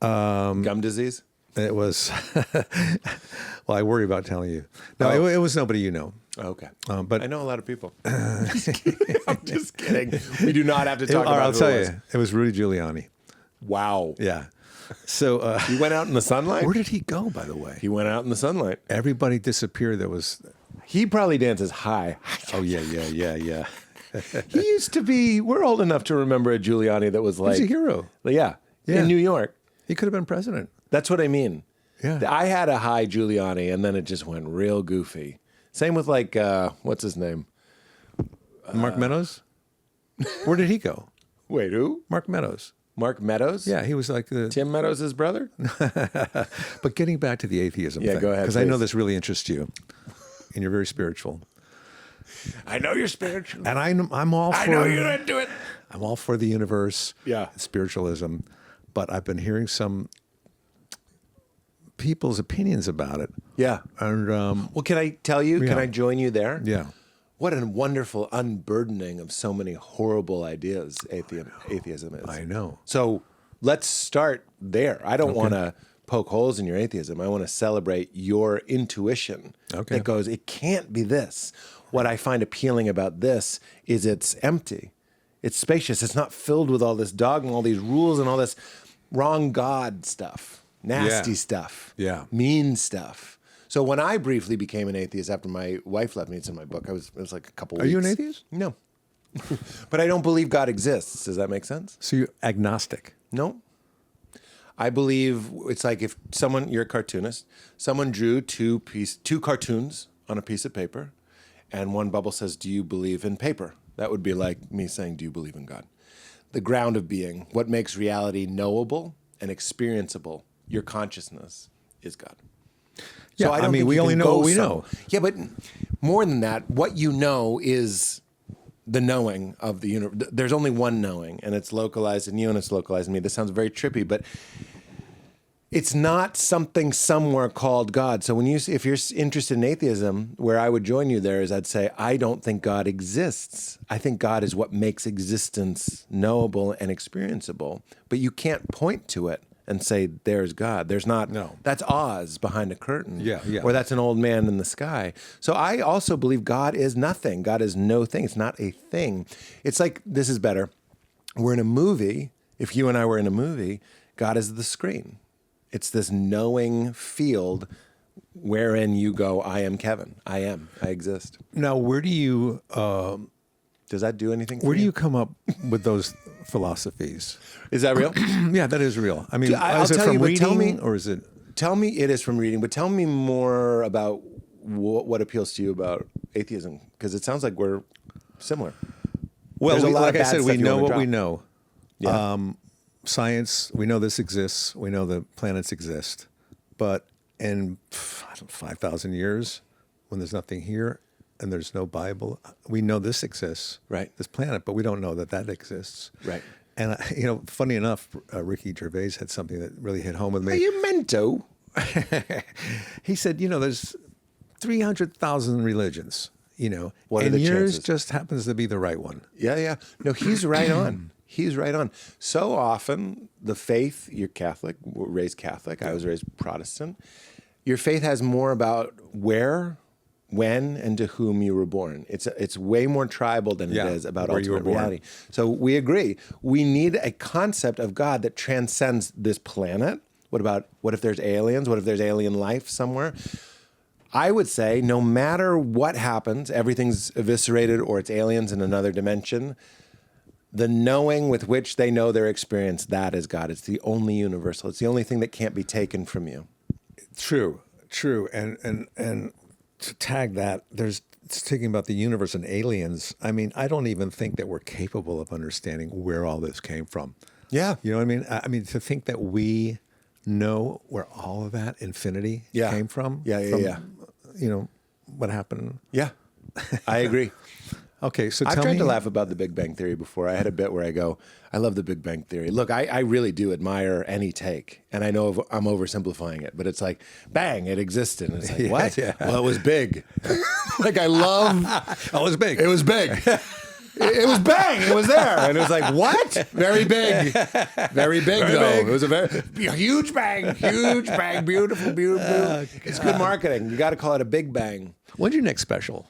Gum disease? It was, well, I worry about telling you. No, it was nobody you know. Oh, okay. But I know a lot of people. I'm just kidding. We do not have to talk about I'll who tell it was. you, it was Rudy Giuliani. Wow. Yeah. So He went out in the sunlight? where did he go, by the way? He went out in the sunlight. Everybody disappeared. There was, He probably dances high. oh, yeah. He used to be, we're old enough to remember a Giuliani that was like. He's a hero. Yeah. Yeah. In New York. He could have been president. That's what I mean. Yeah. I had a high Giuliani, and then it just went real goofy. Same with like, what's his name? Mark Meadows? Where did he go? Wait, who? Mark Meadows. Mark Meadows? Yeah, he was like the. Tim Meadows' his brother? But getting back to the atheism Yeah, thing. go ahead, Because I know please. this really interests you, and you're very spiritual. I know you're spiritual. And I'm all for. I know you're into it. I'm all for the universe. Yeah. Spiritualism, but I've been hearing some people's opinions about it. Yeah. And Well, can I tell you? Can Yeah. I join you there? yeah. What a wonderful unburdening of so many horrible ideas atheism is. I know. So let's start there. I don't want to poke holes in your atheism. I want to celebrate your intuition Okay. that goes, it can't be this. What I find appealing about this is it's empty. It's spacious. It's not filled with all this dogma, all these rules, and all this wrong God stuff, nasty stuff, Yeah. mean stuff. So when I briefly became an atheist after my wife left me, it's in my book. It was like a couple weeks. Are you an atheist? No. But I don't believe God exists. Does that make sense? So you're agnostic? No. I believe it's like if you're a cartoonist, someone drew two cartoons on a piece of paper, and one bubble says, "Do you believe in paper?" That would be like me saying, "Do you believe in God?" The ground of being, what makes reality knowable and experienceable, your consciousness, is God. Yeah, So I don't mean, think we you only can know go what we some- know. Yeah, but more than that, what you know is the knowing of the universe. There's only one knowing, and it's localized in you and it's localized in me. This sounds very trippy, but it's not something somewhere called God. So if you're interested in atheism, where I would join you there is I'd say, I don't think God exists. I think God is what makes existence knowable and experienceable. But you can't point to it and say, there's God. There's not. No. That's Oz behind a curtain. Yeah. Or that's an old man in the sky. So I also believe God is nothing. God is no thing. It's not a thing. It's like, this is better. We're in a movie. If you and I were in a movie, God is the screen. It's this knowing field wherein you go, I am Kevin. I exist. Now, where do you Does that do anything for where do you come up with those philosophies? Is that real? Yeah, that is real. I mean, I'll is it tell from you, but reading tell me- or is it? Tell me, it is from reading, but tell me more about what appeals to you about atheism, because it sounds like we're similar. Well, There's a lot like of I bad said, stuff we you know wanna what drop. we know. Yeah. Science, we know this exists. We know the planets exist. But in 5,000 years, when there's nothing here and there's no Bible, we know this exists, Right. this planet, but we don't know that exists. Right. And, funny enough, Ricky Gervais had something that really hit home with Are me. you mento? He said, there's 300,000 religions, What are and the yours chances? just happens to be the right one. Yeah. No, he's right on. He's right on. So often, the faith, you're Catholic, we're raised Catholic, I was raised Protestant. Your faith has more about where, when, and to whom you were born. It's way more tribal than Yeah, it is about where you were ultimate born. reality. So we agree. We need a concept of God that transcends this planet. What if there's aliens? What if there's alien life somewhere? I would say no matter what happens, everything's eviscerated or it's aliens in another dimension. The knowing with which they know their experience, that is God. It's the only universal. It's the only thing that can't be taken from you. True. And to tag that, it's talking about the universe and aliens. I mean, I don't even think that we're capable of understanding where all this came from. Yeah. You know what I mean? I mean, to think that we know where all of that infinity Yeah. came from. Yeah. What happened. Yeah, I agree. Okay, so I've tell tried me. to laugh about the Big Bang Theory before. I had a bit where I go, I love the Big Bang Theory. Look, I really do admire any take. And I know I'm oversimplifying it, but it's like, bang, it existed. And it's like, what? Yeah. Well, it was big. Like, I love... Oh, it was big. It was big. It was bang. It was there. And it was like, what? Very big. Very big, though. big. It was a huge bang. Huge bang. Beautiful. It's good marketing. You got to call it a big bang. When's your next special?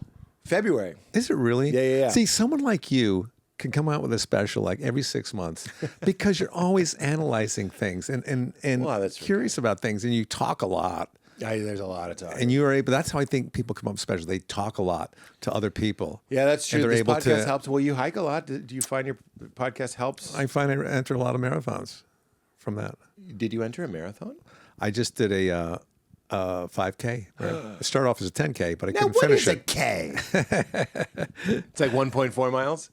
February. Is it really? Yeah. See, someone like you can come out with a special like every 6 months because you're always analyzing things and Well, that's curious about things, and you talk a lot. There's a lot of talk. And you are able. That's how I think people come up with special. They talk a lot to other people. Yeah, that's true. And they're This able podcast to. helps. Well, you hike a lot. Do you find your podcast helps? I find I entered a lot of marathons from that. Did you enter a marathon? I just did a 5K. It started off as a 10K, but I Now, couldn't what finish is a it. K? It's like 1.4 miles.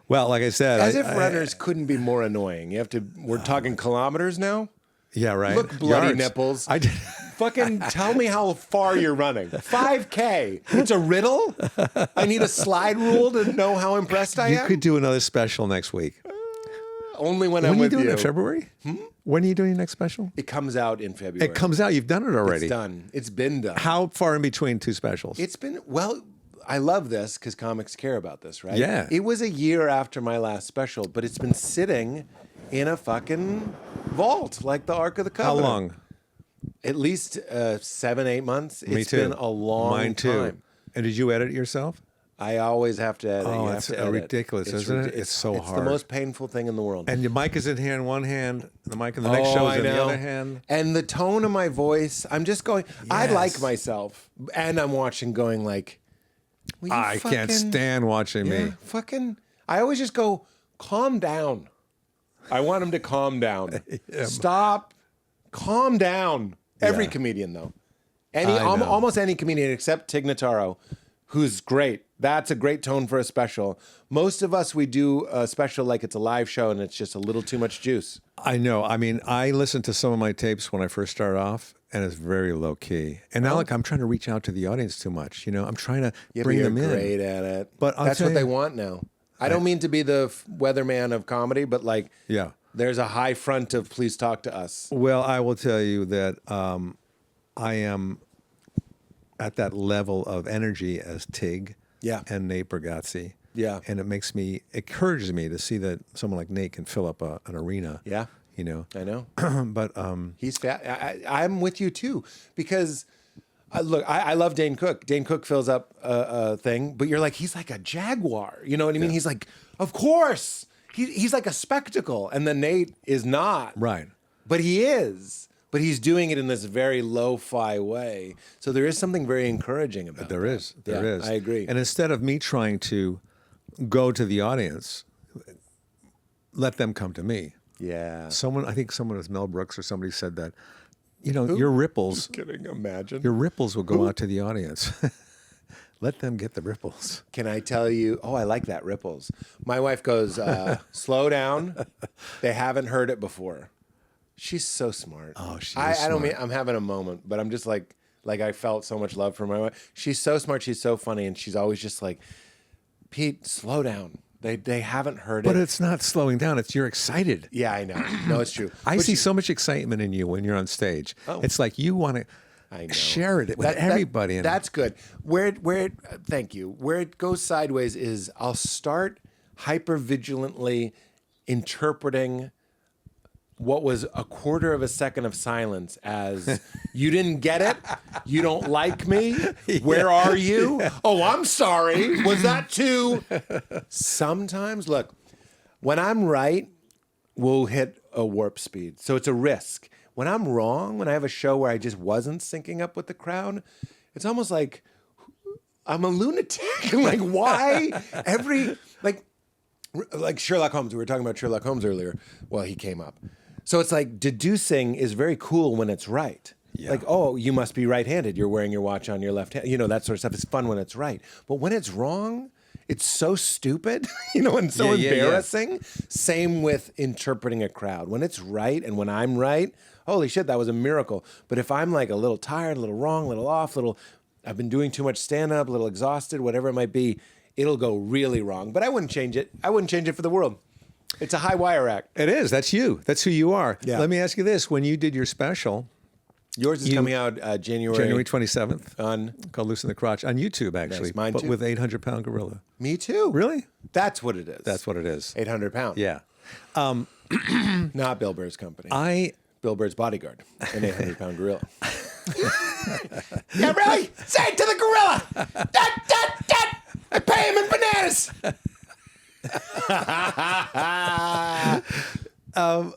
Well, like I said, As if runners couldn't be more annoying. You have to. We're talking kilometers now. Yeah, right. Look, bloody Yards. nipples. I did. Fucking tell me how far you're running. 5K. It's a riddle. I need a slide rule to know how impressed I You am. could do another special next week. Only when When I'm are you with doing you. it? February? When are you doing your next special? It comes out in February. It comes out. You've done it already. It's done. It's been done. How far in between two specials? It's been, well, I love this because comics care about this, right? Yeah. It was a year after my last special, but it's been sitting in a fucking vault like the Ark of the How Covenant. long? At least 7-8 months. Me It's too. been a long Mine too. time. And did you edit it yourself? I always have to edit. Oh, You have it's to edit. ridiculous, isn't it? It's so It's hard. the most painful thing in the world. And your mic is in here in one hand, the mic in the next show is in the other hand. And the tone of my voice, I'm just going, I Yes. like myself. And I'm watching going like, will you I can't stand watching me. I always just go, calm down. I want him to calm down. Stop. Calm down. Every Yeah. comedian, though. I know. Almost any comedian except Tig Notaro, who's great. That's a great tone for a special. Most of us, we do a special like it's a live show and it's just a little too much juice. I know. I mean, I listened to some of my tapes when I first started off, and it's very low key. And now, like, I'm trying to reach out to the audience too much. You know, I'm trying to bring them in. Great at it. But I'll that's tell what they you- want now. I don't mean to be the weatherman of comedy, but like, Yeah. there's a high front of please talk to us. Well, I will tell you that I am at that level of energy as Tig Yeah. and Nate Bargatze. Yeah. And it encourages me to see that someone like Nate can fill up an arena. Yeah. You know? I know. But He's fat. I'm with you too, because look, I love Dane Cook. Dane Cook fills up a thing, but you're like, he's like a jaguar. You know what I mean? He's like, of course. He's like a spectacle. And then Nate is not. right. But he is. But he's doing it in this very lo-fi way. So there is something very encouraging about There that. is. There is. I agree. And instead of me trying to go to the audience, let them come to me. Yeah. I think someone was Mel Brooks or somebody said that, you know, your ripples, Kidding. Imagine. your ripples will go out to the audience. Let them get the ripples. Can I tell you? Oh, I like that, ripples. My wife goes, slow down. They haven't heard it before. She's so smart. Oh, she's I don't smart. mean, I'm having a moment, but I'm just like I felt so much love for my wife. She's so smart. She's so funny. And she's always just like, Pete, slow down. They haven't heard it. But it's not slowing down. You're excited. Yeah, I know. No, it's true. I But see so much excitement in you when you're on stage. Oh. It's like you want I know. to share it with everybody. And That's good. Thank you. Where it goes sideways is I'll start hyper-vigilantly interpreting what was a quarter of a second of silence as you didn't get it, you don't like me, where are you? Oh, I'm sorry. Was that too? Sometimes, look, when I'm right, we'll hit a warp speed. So it's a risk. When I'm wrong, when I have a show where I just wasn't syncing up with the crowd, it's almost like I'm a lunatic. Like, why? Like Sherlock Holmes. We were talking about Sherlock Holmes earlier. Well, he came up. So it's like deducing is very cool when it's right. Yeah. Like, oh, you must be right-handed. You're wearing your watch on your left hand. You know, that sort of stuff. It's fun when it's right. But when it's wrong, it's so stupid, and so embarrassing. Same with interpreting a crowd. When it's right and when I'm right, holy shit, that was a miracle. But if I'm like a little tired, a little wrong, a little off, I've been doing too much stand-up, a little exhausted, whatever it might be, it'll go really wrong. But I wouldn't change it. I wouldn't change it for the world. It's a high wire act. it is. That's you. That's who you are. Yeah. Let me ask you this. When you did your special, Yours is coming out January 27th, on called Loosen the Crotch, on YouTube, actually. Nice. Mine but too. with 800-pound gorilla. Me too. Really? That's what it is. That's what it is. 800 pounds. Yeah. Not Bill Burr's company. I Bill Burr's bodyguard, an 800-pound gorilla. Yeah, really? Say it to the gorilla. I pay him in bananas.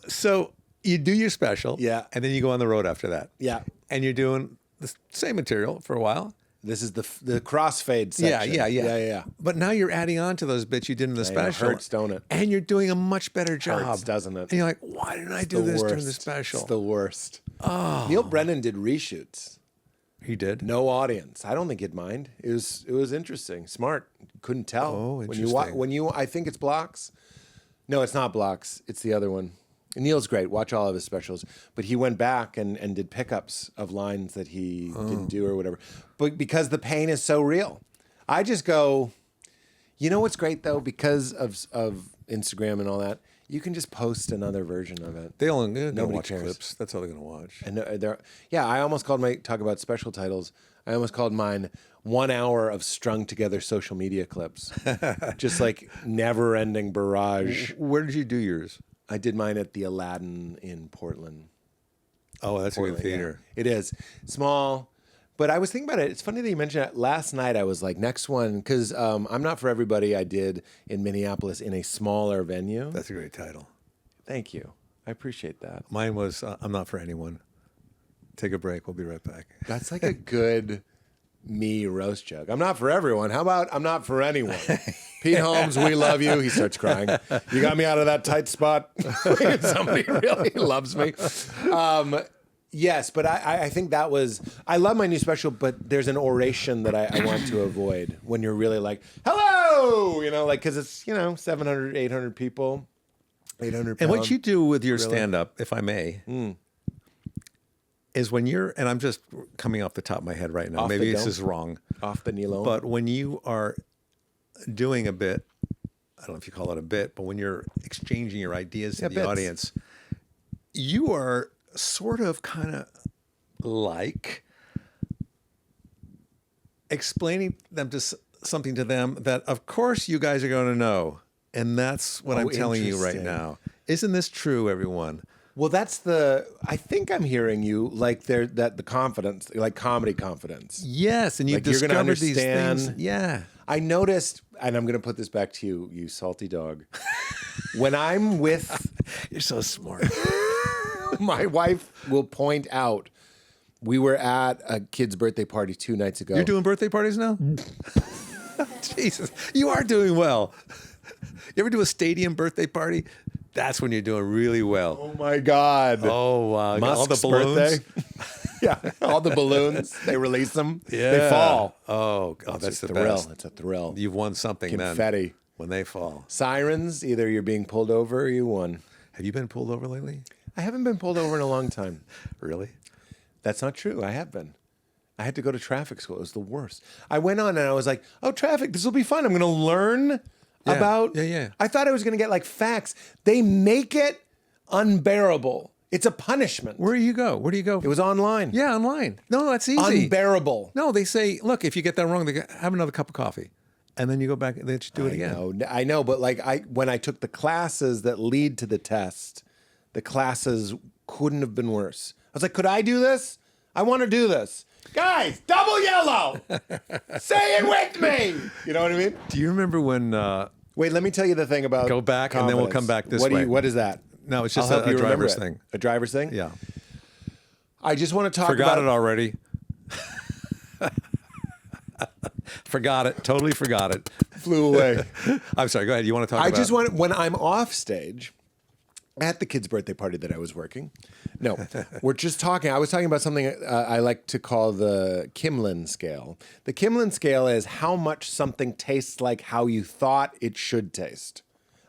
So you do your special. Yeah. And then you go on the road after that. Yeah. And you're doing the same material for a while. This is the crossfade section. Yeah. But now you're adding on to those bits you did in the It special. hurts, don't it? And you're doing a much better job. Hurts, doesn't it? And you're like, why didn't I do this during the special? It's the worst. Oh. Neil Brennan did reshoots. He did? No audience. I don't think he'd mind. It was interesting. Smart. Couldn't tell. Oh, When you I think it's Blocks. No, it's not Blocks. It's the other one. And Neil's great. Watch all of his specials. But he went back and did pickups of lines that he didn't do or whatever. But because the pain is so real. I just go, you know what's great though? Because of Instagram and all that, you can just post another version of it. They're going to Nobody watch cares. clips. That's all they're going to watch. And I almost called talk about special titles. I almost called mine 1 hour of strung together social media clips. Just like never ending barrage. Where did you do yours? I did mine at the Aladdin in Portland. Oh, that's a good theater. Yeah. It is small, But I was thinking about it. It's funny that you mentioned it. Last night I was like, next one, because I'm Not For Everybody I did in Minneapolis in a smaller venue. That's a great title. Thank you. I appreciate that. Mine was I'm Not For Anyone. Take a break. We'll be right back. That's like a good me roast joke. I'm not for everyone. How about I'm not for anyone? Pete Holmes, we love you. He starts crying. You got me out of that tight spot. Somebody really loves me. Yes, but I think that was, I love my new special, but there's an oration that I want to avoid when you're really like, hello, like, because it's, 700, 800 people, 800 And pounds. what you do with your stand-up, if I may, is when you're, and I'm just coming off the top of my head right now, Off the maybe this dome? is wrong, Off the Nealon. but when you are doing a bit, I don't know if you call it a bit, but when you're exchanging your ideas to the bits. audience, you are sort of kind of like explaining something to them that of course you guys are going to know. And that's what I'm telling you right interesting. now. Isn't this true, everyone? Well, I think I'm hearing you like the confidence, like comedy confidence. Yes, and you've Like you're gonna discovered these understand. things. Yeah. I noticed, and I'm going to put this back to you, you salty dog. When I'm with You're so smart. my wife, will point out, we were at a kid's birthday party 2 nights ago. You're doing birthday parties now? Jesus, you are doing well. You ever do a stadium birthday party? That's when you're doing really well. Oh my God. Oh, wow. All the Musk's balloons. birthday. Yeah, all the balloons. They release them. Yeah. They fall. Oh, God, that's It's a the thrill. best. It's a thrill. You've won something then. Confetti. When they fall. Sirens, either you're being pulled over or you won. Have you been pulled over lately? I haven't been pulled over in a long time. Really? That's not true. I have been. I had to go to traffic school. It was the worst. I went on and I was like, oh, traffic, this will be fun. I'm going to learn about. Yeah. I thought I was going to get like facts. They make it unbearable. It's a punishment. Where do you go? Where do you go? It was online. Yeah, online. No, that's easy. Unbearable. No, they say, look, if you get that wrong, they go, have another cup of coffee. And then you go back and they do it again. I know, but like when I took the classes that lead to the test, the classes couldn't have been worse. I was like, could I do this? I want to do this. Guys, double yellow. Say it with me. You know what I mean? Do you remember when... Wait, let me tell you the thing about Go back and then we'll come back this way. What is that? No, it's just I'll help a you remember driver's it. thing. A driver's thing? Yeah. I just want to talk Forgot about it already. Forgot it. Totally forgot it. Flew away. I'm sorry. Go ahead. You want to talk about... I just want, when I'm off stage at the kid's birthday party that I was working. No, we're just talking. I was talking about something I like to call the Kimlin scale. The Kimlin scale is how much something tastes like how you thought it should taste.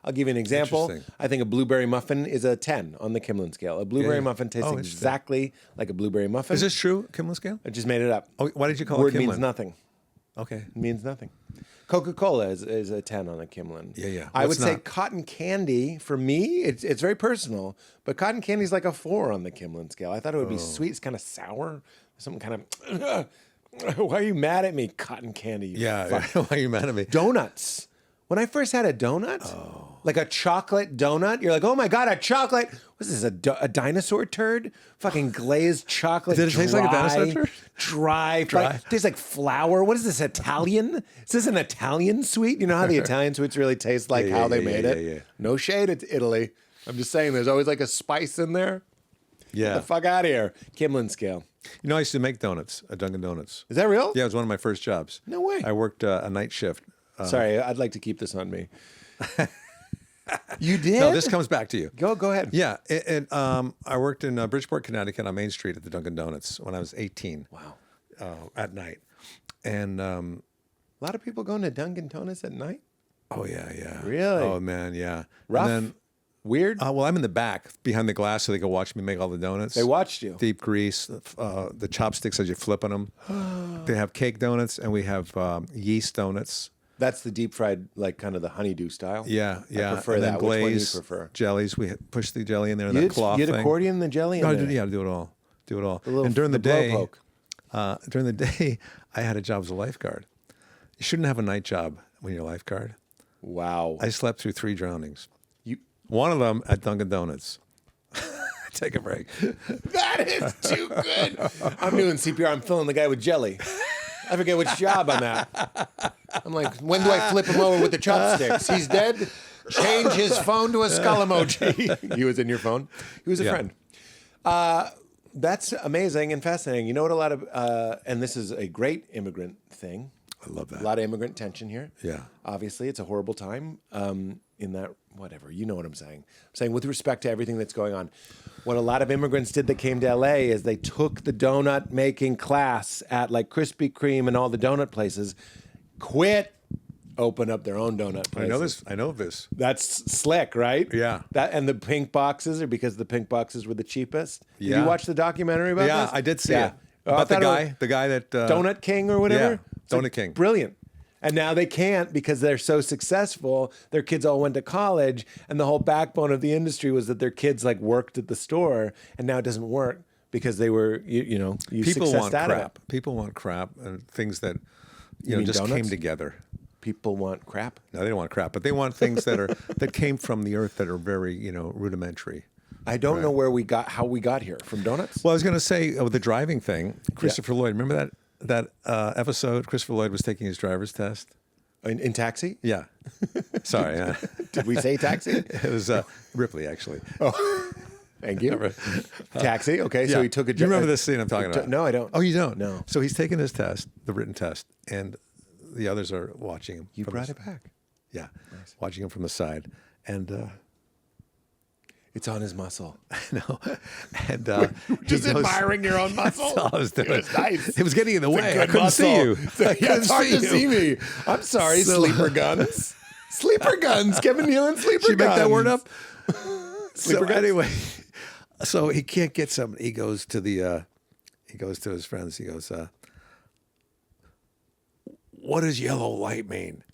I'll give you an example. Interesting. I think a blueberry muffin is a 10 on the Kimlin scale. A blueberry muffin tastes Oh, interesting. exactly like a blueberry muffin. Is this true, Kimlin scale? I just made it up. Oh, why did you call Word it Kimlin? means nothing. Okay. It means nothing. Coca-Cola is a 10 on a Kimlin. Yeah. I would What's say not? cotton candy, for me, it's very personal, but cotton candy is like a 4 on the Kimlin scale. I thought it would be sweet. It's kind of sour. Something kind of, why are you mad at me, cotton candy? you Yeah. fuck? Why are you mad at me? Donuts. When I first had a donut, like a chocolate donut, you're like, oh my God, a chocolate. What's this, a dinosaur turd? Fucking glazed chocolate. Did it taste like a dinosaur turd? Dry. Dry. Tastes like flour. What is this, Italian? Is this an Italian sweet? You know how the Italian sweets really taste like how they made it? Yeah. No shade at Italy. I'm just saying there's always like a spice in there. Get Yeah. the fuck out of here. Kimlin scale. You know, I used to make donuts at Dunkin' Donuts. Is that real? Yeah, it was one of my first jobs. No way. I worked a night shift. Sorry, I'd like to keep this on me. You did? No, this comes back to you. Go ahead. Yeah, I worked in Bridgeport, Connecticut on Main Street at the Dunkin' Donuts when I was 18. Wow. At night. And, A lot of people going to Dunkin' Donuts at night? oh, yeah. Really? Oh, man, yeah. Rough? And then, Weird? well, I'm in the back behind the glass so they can watch me make all the donuts. They watched you. Deep grease, the chopsticks as you're flipping them. They have cake donuts and we have yeast donuts. That's the deep fried, like kind of the honeydew style. Yeah. I prefer and that. then Which one do you glaze, prefer? jellies. We push the jelly in there in You that had, cloth you had thing. accordion the jelly in No, I there? do, yeah, I do it all. little- And during the blow day, poke. during the day, I had a job as a lifeguard. You shouldn't have a night job when you're a lifeguard. Wow. I slept through 3 drownings. You, One of them at Dunkin' Donuts. Take a break. That is too good. I'm doing CPR. I'm filling the guy with jelly. I forget which job I'm at. I'm like, when do I flip him over with the chopsticks? He's dead. Change his phone to a skull emoji. He was in your phone. He was a friend. That's amazing and fascinating. You know what a lot of, and this is a great immigrant thing. I love that. A lot of immigrant tension here. Yeah. Obviously, it's a horrible time in that, whatever, you know what I'm saying. I'm saying with respect to everything that's going on. What a lot of immigrants did that came to LA is they took the donut making class at like Krispy Kreme and all the donut places, quit, open up their own donut places. I know this. That's slick, right? Yeah. That and the pink boxes are because the pink boxes were the cheapest. Did Yeah. you watch the documentary about this? Yeah, I did see it. About the guy that Donut King or whatever? Yeah, It's Donut King. Brilliant. And now they can't because they're so successful. Their kids all went to college, and the whole backbone of the industry was that their kids like worked at the store, and now it doesn't work because they were, you People successed want out of it. crap. People want crap and things that mean just donuts? came together. People want crap. No, they don't want crap, but they want things that came from the earth that are very rudimentary. I don't know how we got here from donuts. Well, I was going to say with the driving thing, Christopher Lloyd. Remember that episode? Christopher Lloyd was taking his driver's test. In Taxi? Yeah. Sorry. Did we say Taxi? It was Ripley, actually. Oh, thank you. Taxi. Okay, so Yeah. he took a. You remember this scene I'm talking about? No, I don't. Oh, you don't? No. So he's taking his test, the written test, and the others are watching him. You brought it back. Yeah, watching him from the side, and It's on his muscle. no, and Just he goes- admiring your own muscle. That's all I was doing. It was nice. It was getting in the It's a way. good I couldn't see you. muscle. I Yeah, couldn't it's hard to you. see me. I'm sorry, So- sleeper guns. Sleeper guns. Kevin Nealon, sleeper Did you guns. make that word up? Sleeper So guns? anyway, so he can't get some. He goes to his friends. He goes, "What does yellow light mean?"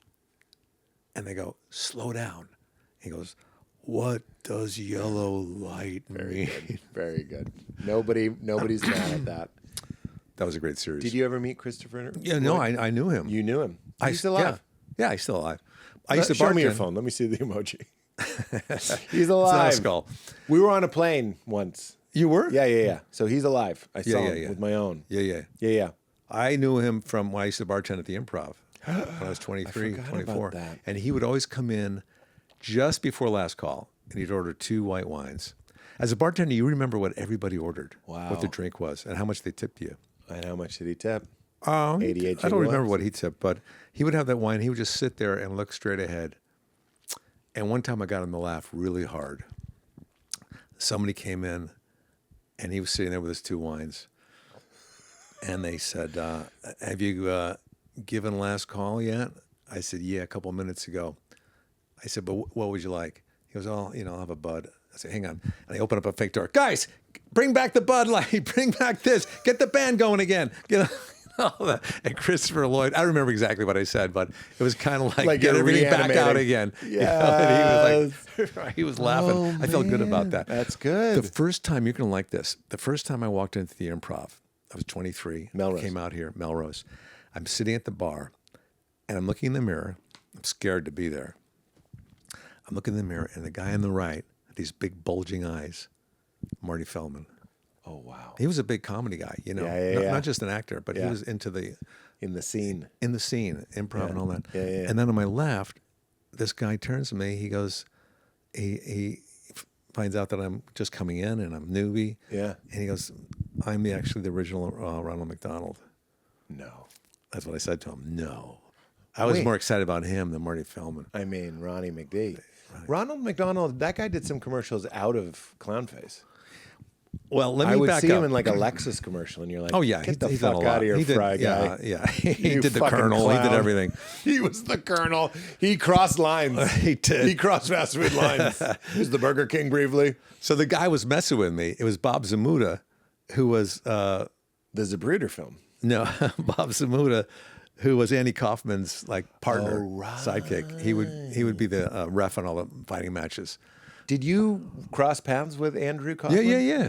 And they go, "Slow down." He goes, "What does yellow light mean?" Very good. Nobody's mad at that. That was a great series. Did you ever meet Christopher? Yeah, no, I knew him. You knew him. He's still alive. Yeah, he's still alive. I used to Show me your bartend. phone. Let me see the emoji. He's It's not alive. a skull. We were on a plane once. You were? Yeah. So he's alive. I saw Yeah, him yeah. with my own. Yeah. Yeah. I knew him from when I used to bartend at the Improv when I was 23, forgot 24. about that. And he would always come in just before last call, and he'd order 2 white wines. As a bartender, you remember what everybody ordered, Wow. what the drink was, and how much they tipped you. And how much did he tip? 88 I don't remember gigawatts? what he tipped, but he would have that wine. He would just sit there and look straight ahead. And one time I got him to laugh really hard. Somebody came in, and he was sitting there with his 2 wines. And they said, have you given last call yet? I said, yeah, a couple of minutes ago. I said, but what would you like? He goes, oh, I'll have a Bud. I said, hang on. And I open up a fake door. Guys, bring back the Bud Light. Bring back this. Get the band going again. All that. And Christopher Lloyd, I remember exactly what I said, but it was kind of like get you're everything back out reanimating. again. Yes. And he was laughing. Oh, I felt good about man. that. That's good. The first time, you're going to like this. The first time I walked into the Improv, I was 23. Melrose. Came out here, Melrose. I'm sitting at the bar, and I'm looking in the mirror. I'm scared to be there. I'm looking in the mirror, and the guy on the right, these big bulging eyes, Marty Feldman. Oh, wow. He was a big comedy guy, Yeah. Not just an actor, but he Yeah. was into the In the scene. improv and all that. Yeah. And then on my left, this guy turns to me. He goes, he finds out that I'm just coming in and I'm newbie. Yeah. And he goes, I'm actually the original Ronald McDonald. No. That's what I said to him. No. I was Wait. more excited about him than Marty Feldman. I mean, Ronnie McD. Ronald McDonald, that guy did some commercials out of Clownface. Well, let me I would back see up. him in like a Lexus commercial, and you're like, Oh yeah, get the he's done fuck a lot. out of here, He did, fry guy. Yeah. He You did the fucking Colonel. He did clown. everything. He was the Colonel. He crossed lines. He did. He crossed fast food lines. He was the Burger King briefly. So the guy was messing with me. It was Bob Zamuda, who was The Zapruder film. no Bob Zamuda, who was Andy Kaufman's like partner, Oh, right. sidekick. He would be the ref on all the fighting matches. Did you cross paths with Andrew Kaufman? Yeah. Yeah.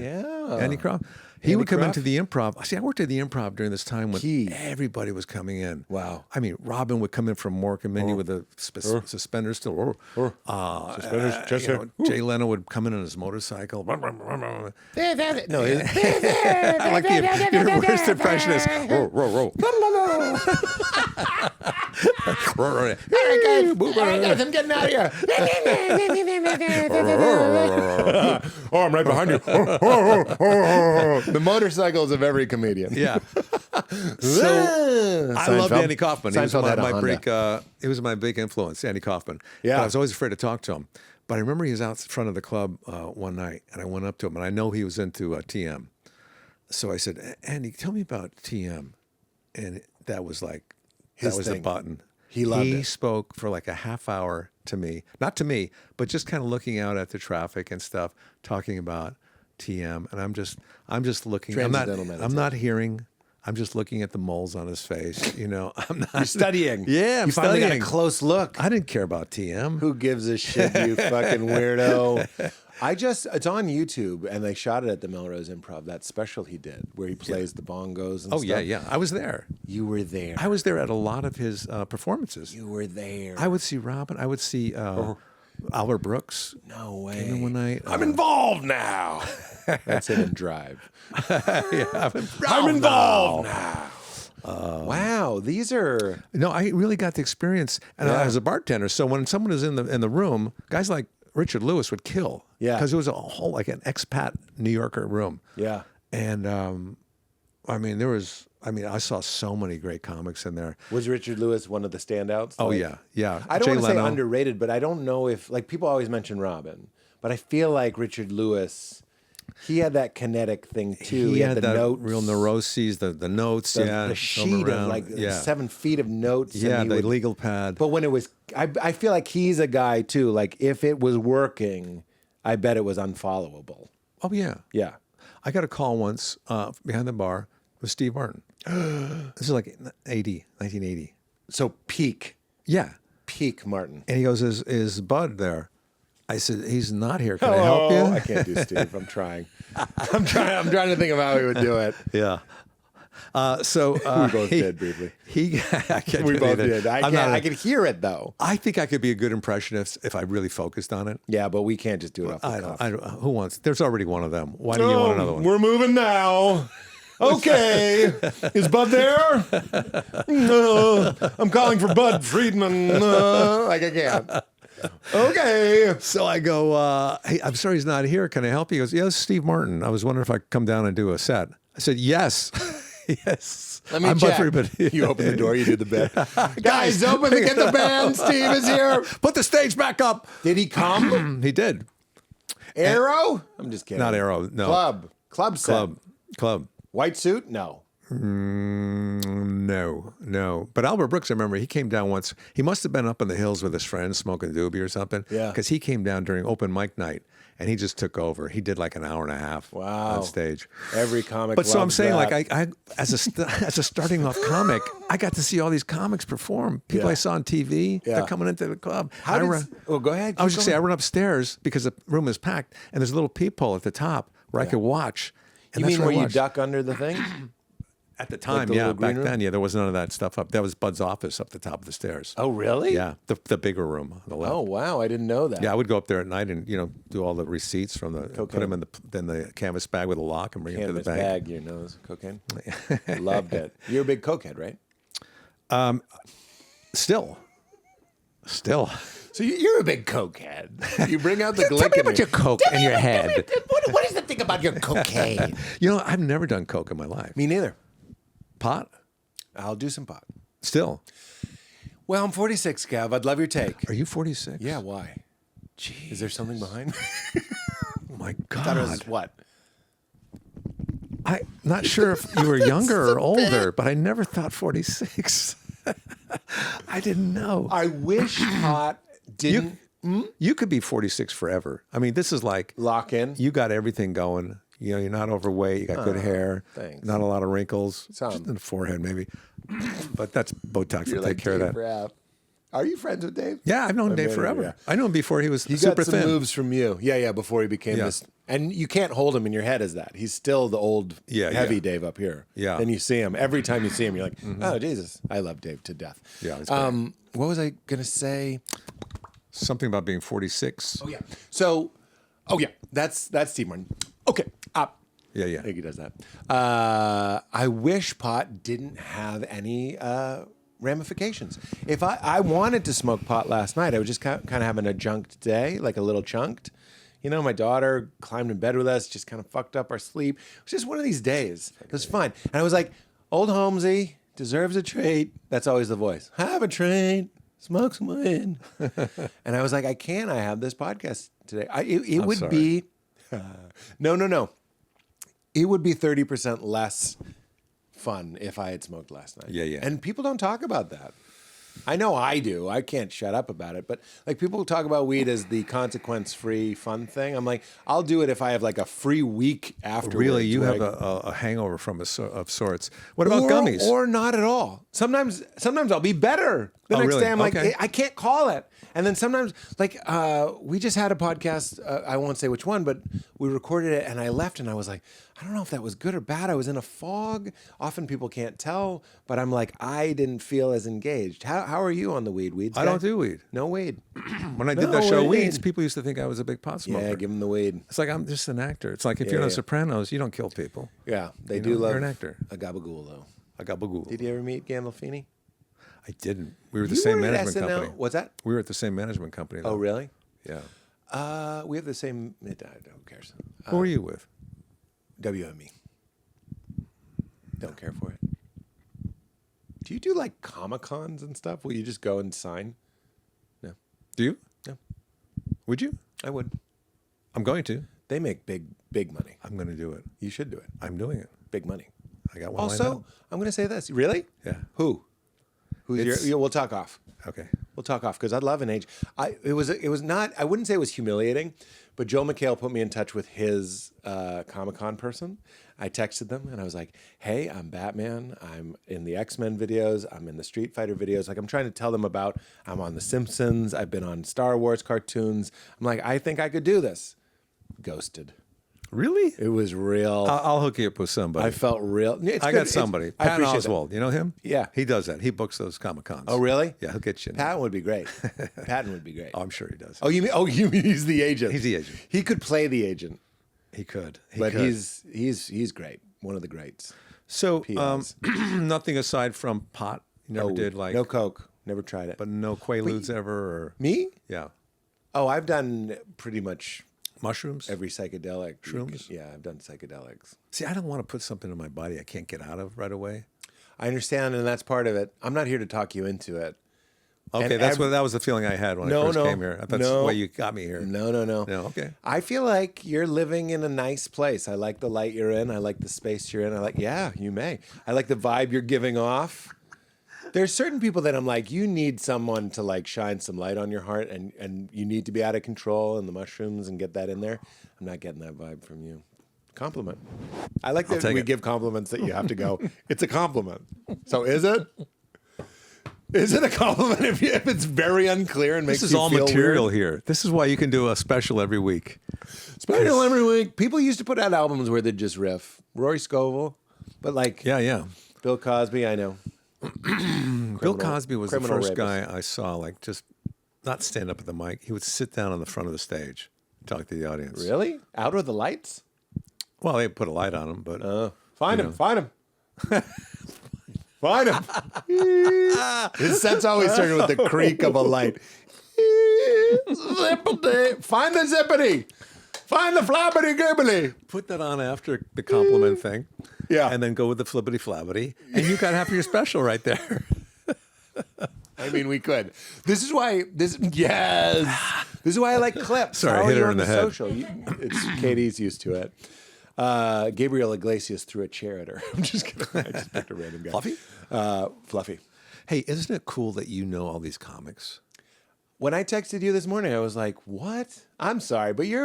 Andy Croft. He would come Croft? into the Improv. See, I worked at the Improv during this time when Key. everybody was coming in. Wow. I mean, Robin would come in from Mork and Mindy with the suspenders still. Suspenders, just you know, Jay Leno would come in on his motorcycle. No, I like your worst impression is row. All right, guys, I'm getting out of here. Oh, I'm right behind you. The motorcycles of every comedian. Yeah. So I loved Seinfeld. Andy Kaufman. He was Seinfeld had a my Honda. he was my big influence, Andy Kaufman. Yeah. But I was always afraid to talk to him. But I remember he was out front of the club one night, and I went up to him, and I know he was into TM. So I said, Andy, tell me about TM. And that was like, His that was thing. the button. He loved He it. spoke for like a half hour to me, not to me, but just kind of looking out at the traffic and stuff, talking about TM. And I'm just looking. Transcendental medicine. I'm not hearing. I'm just looking at the moles on his face. You know, I'm not. You're studying. Yeah, I'm you finally studying. got a close look. I didn't care about TM. Who gives a shit, you fucking weirdo? It's on YouTube, and they shot it at the Melrose Improv, that special he did, where he plays the bongos and Oh stuff. yeah. I was there. You were there. I was there at a lot of his performances. You were there. I would see Robin. I would see Albert Brooks. No way. Came in one night. I'm involved now. That's it in Drive. Yeah, I'm involved now. Wow, these are... No, I really got the experience, and I was a bartender. So when someone was in the room, guys like Richard Lewis would kill. Yeah. Because it was a whole, like an expat New Yorker room. Yeah. And I saw so many great comics in there. Was Richard Lewis one of the standouts? Oh, Like, yeah. I don't Jay want to say Leno. underrated, but I don't know if... Like, people always mention Robin, but I feel like Richard Lewis... He had that kinetic thing too. He had the that notes, real neuroses, the notes, the throw 'em sheet of around. like 7 feet of notes. and Yeah, he the would- legal pad. But when it was, I feel like he's a guy too. Like if it was working, I bet it was unfollowable. Oh, yeah. Yeah. I got a call once behind the bar with Steve Martin. This is like 1980. So peak Martin. And he goes, is Bud there? I said, he's not here. Can I help you? I can't do Steve. I'm trying. I'm trying to think of how he would do it. Yeah. So We both did briefly. I can't We do both either. did. I could hear it though. I think I could be a good impressionist if I really focused on it. Yeah, but we can't just do it off the cuff. I don't. Who wants? There's already one of them. Why do you want another one? We're moving now. Okay. Is Bud there? No. I'm calling for Bud Friedman. Like I can't. Okay. So I go, hey, I'm sorry he's not here. Can I help you? He goes, yeah, this is Steve Martin. I was wondering if I could come down and do a set. I said, yes. Yes. Let me I'm check. Bud Friedman. You open the door, you do the bit. Guys, open to get the band. Steve is here. Put the stage back up. Did he come? He did. Arrow? I'm just kidding. Not Arrow. No. Club set. Club. White suit? No. No. But Albert Brooks, I remember, he came down once. He must have been up in the hills with his friends smoking doobie or something. Yeah. Because he came down during open mic night, and he just took over. He did like an hour and a half on stage. Every comic But so I'm loves saying, that. like, I as a starting off comic, I got to see all these comics perform. People Yeah. I saw on TV, Yeah. they're coming into the club. Go ahead. I was just saying, I run upstairs because the room is packed, and there's a little peephole at the top where I could watch. And You that's mean where I you watched. duck under the thing? At the time, the yeah. little green Back room? then, yeah, there was none of that stuff up. That was Bud's office up the top of the stairs. Oh, really? Yeah, the bigger room on the left. Oh, wow. I didn't know that. Yeah, I would go up there at night and do all the receipts from the put them in the canvas bag with a lock and bring them to Canvas the bank. bag, your nose, cocaine. Loved it. You're a big cokehead, right? Still. So you're a big cokehead. You bring out the Tell me glycine. about your coke in your head. What is the thing about your cocaine? I've never done coke in my life. Me neither. Pot? I'll do some pot. Still. Well, I'm 46, Gav. I'd love your take. Are you 46? Yeah, why? Jeez. Is there something behind? Oh my I thought it was God. what? I'm not sure if you were younger or older, but I never thought 46. I didn't know. I wish pot didn't You could be 46 forever. I mean, this is like lock in. you got everything going. You're not overweight. You got good hair. Thanks. Not a lot of wrinkles. Some. Just in the forehead, maybe. But that's Botox You're will take care of that. Are you friends with Dave? Yeah, I've known Dave manager, forever. yeah. I knew him before he was He super got some thin. moves from you. Yeah, before he became this. And you can't hold him in your head as that. He's still the old, heavy Dave up here. Yeah. Then you see him. Every time you see him, you're like, oh, Jesus. I love Dave to death. Yeah, it's great. What was I going to say? Something about being 46. Oh, yeah. So, that's Steve Martin. Okay. Yeah. I think he does that. I wish pot didn't have any ramifications. If I wanted to smoke pot last night, I would just kind of have an adjunct day, like a little chunked. You know, my daughter climbed in bed with us, just kind of fucked up our sleep. It was just one of these days. It was fun. And I was like, old Holmesy deserves a treat. That's always the voice. Have a treat. Smoke some weed. And I was like, I can't. I have this podcast today. It would sorry. be... No. It would be 30% less fun if I had smoked last night. Yeah. And people don't talk about that. I know I do. I can't shut up about it. But like people talk about weed as the consequence-free fun thing. I'm like, I'll do it if I have like a free week afterwards. Really, you have a hangover of sorts. What about gummies? Or not at all. Sometimes I'll be better. The next really? day I'm like, Okay. I can't call it. And then sometimes, like, we just had a podcast, I won't say which one, but we recorded it and I left and I was like, I don't know if that was good or bad. I was in a fog. Often people can't tell, but I'm like, I didn't feel as engaged. How are you on the weeds? I don't do weed. No weed. When I did that show, Weeds, people used to think I was a big pot smoker. Yeah, give them the weed. It's like I'm just an actor. It's like if you're on The Sopranos, you don't kill people. Yeah, they do love you're an actor. a gabagool, though. A gabagool. Did you ever meet Gandolfini? I didn't. We were the same management company. What's that? We were at the same management company. Though. Oh, really? Yeah. We have the same. Who cares? Who were you with? WME. Don't care for it. Do you do like Comic-Cons and stuff? Will you just go and sign? No. Do you? No. Would you? I would. I'm going to. They make big money. I'm going to do it. You should do it. I'm doing it. Big money. I got one. Also, I'm going to say this. Really? Yeah. Who? We'll talk off. Okay. We'll talk off because I'd love an age. It was not. I wouldn't say it was humiliating, but Joel McHale put me in touch with his Comic-Con person. I texted them and I was like, "Hey, I'm Batman. I'm in the X-Men videos. I'm in the Street Fighter videos. Like I'm trying to tell them about. I'm on The Simpsons. I've been on Star Wars cartoons. I'm like, I think I could do this." Ghosted. Really? It was real. I'll hook you up with somebody. I felt real. I got somebody. I Pat appreciate Oswald. You know him? Yeah. He does that. He books those Comic-Cons. Oh, really? Yeah, he'll get you. Patton would be great. Patton would be great. Oh, I'm sure he does. Oh, you mean he's the agent? He's the agent. He could play the agent, He could. but he's great. One of the greats. So P.S. nothing aside from pot. You never did like no coke. Never tried it. but no Quaaludes ever. Or Me? yeah, Oh, I've done pretty much mushrooms. every psychedelic. Shrooms? Yeah, I've done psychedelics. See, I don't want to put something in my body I can't get out of right away. I understand, and that's part of it. I'm not here to talk you into it. Okay, And that was the feeling I had when I first came here. That's why you got me here. No. No, okay. I feel like you're living in a nice place. I like the light you're in. I like the space you're in. Yeah, you may. I like the vibe you're giving off. There's certain people that I'm like, you need someone to like shine some light on your heart and you need to be out of control and the mushrooms and get that in there. I'm not getting that vibe from you. Compliment. I like that we give compliments that you have to go, it's a compliment. So is it? Is it a compliment if it's very unclear and makes you feel This is all material weird? here. This is why you can do a special every week. Special every week. People used to put out albums where they'd just riff. Rory Scovel, but like Yeah. Bill Cosby, I know. Bill Cosby was the criminal first rapist. guy I saw like just not stand up at the mic. He would sit down on the front of the stage, talk to the audience. Really? Out of the lights? Well, they put a light on him, but Find him. Find him. His set's always starting with the creak of a light. Zippity. Find the zippity. Find the flappity gibbity. put that on after the compliment thing. Yeah. And then go with the flippity flabbity. And you got half of your special right there. I mean, we could. This is why This is why I like clips. Sorry, How hit are you her on in the the head. social? Katie's used to it. Gabriel Iglesias threw a chair at her. I'm just kidding. I just picked a random guy. Fluffy? Fluffy. Hey, isn't it cool that you know all these comics? When I texted you this morning, I was like, "What? I'm sorry, but you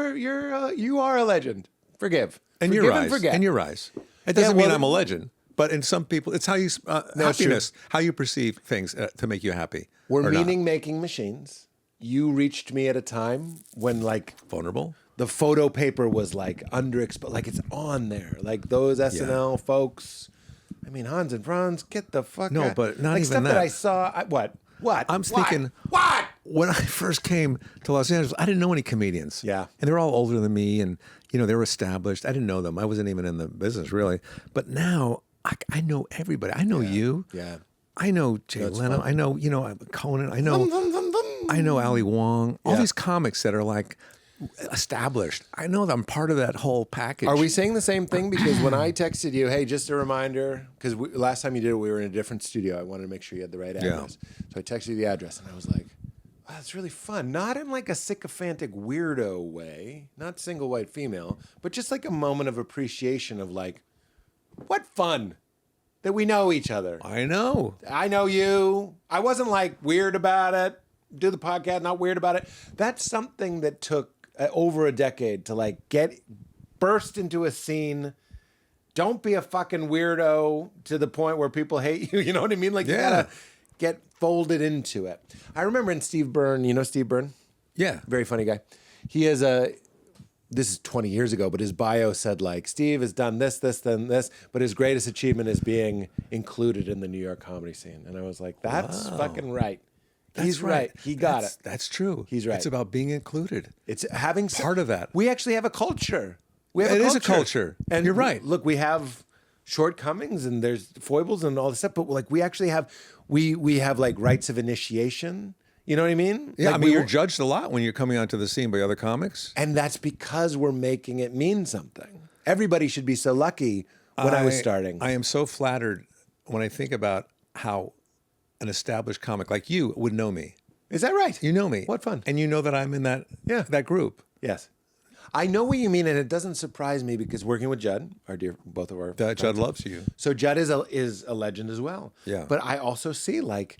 are a legend. Forgive. In Forgive your and eyes. forget. In your eyes. It doesn't mean I'm a legend. But in some people, it's how you happiness, how you perceive things to make you happy. We're meaning-making machines. You reached me at a time when like vulnerable. The photo paper was like underexposed, like it's on there. Like those SNL folks. I mean, Hans and Franz, get the fuck out. No, but not like even stuff that I saw. What? I'm thinking. What? When I first came to Los Angeles, I didn't know any comedians. Yeah. And they were all older than me, and they were established. I didn't know them. I wasn't even in the business really. But now I know everybody. I know you. Yeah. I know Jay Leno. Fun. I know Conan. I know Ali Wong. All these comics that are like established. I know that I'm part of that whole package. Are we saying the same thing? Because when I texted you, hey, just a reminder, because last time you did it, we were in a different studio. I wanted to make sure you had the right address. So I texted you the address, and I was like, wow, that's really fun. Not in like a sycophantic weirdo way, not single white female, but just like a moment of appreciation of like, what fun that we know each other. I know. I know you. I wasn't like weird about it. Do the podcast, not weird about it. That's something that took over a decade to like burst into a scene. Don't be a fucking weirdo to the point where people hate you. You know what I mean? Like you gotta get folded into it. I remember in Steve Byrne, you know Steve Byrne? Yeah. Very funny guy. He has this is 20 years ago, but his bio said like, Steve has done this, then this, but his greatest achievement is being included in the New York comedy scene. And I was like, that's fucking right. He's right. He got it. That's true. He's right. It's about being included. It's having part of that. We actually have a culture. It is a culture. And you're right. Look, we have shortcomings and there's foibles and all this stuff, but like we actually have we have like rites of initiation. You know what I mean? Yeah, like I mean, you're judged a lot when you're coming onto the scene by other comics. And that's because we're making it mean something. Everybody should be so lucky when I was starting. I am so flattered when I think about how an established comic like you would know me. Is that right? You know me. What fun. And you know that I'm in that group. Yes. I know what you mean, and it doesn't surprise me because working with Judd, both of our friends, Judd loves you. So Judd is a legend as well. Yeah. But I also see like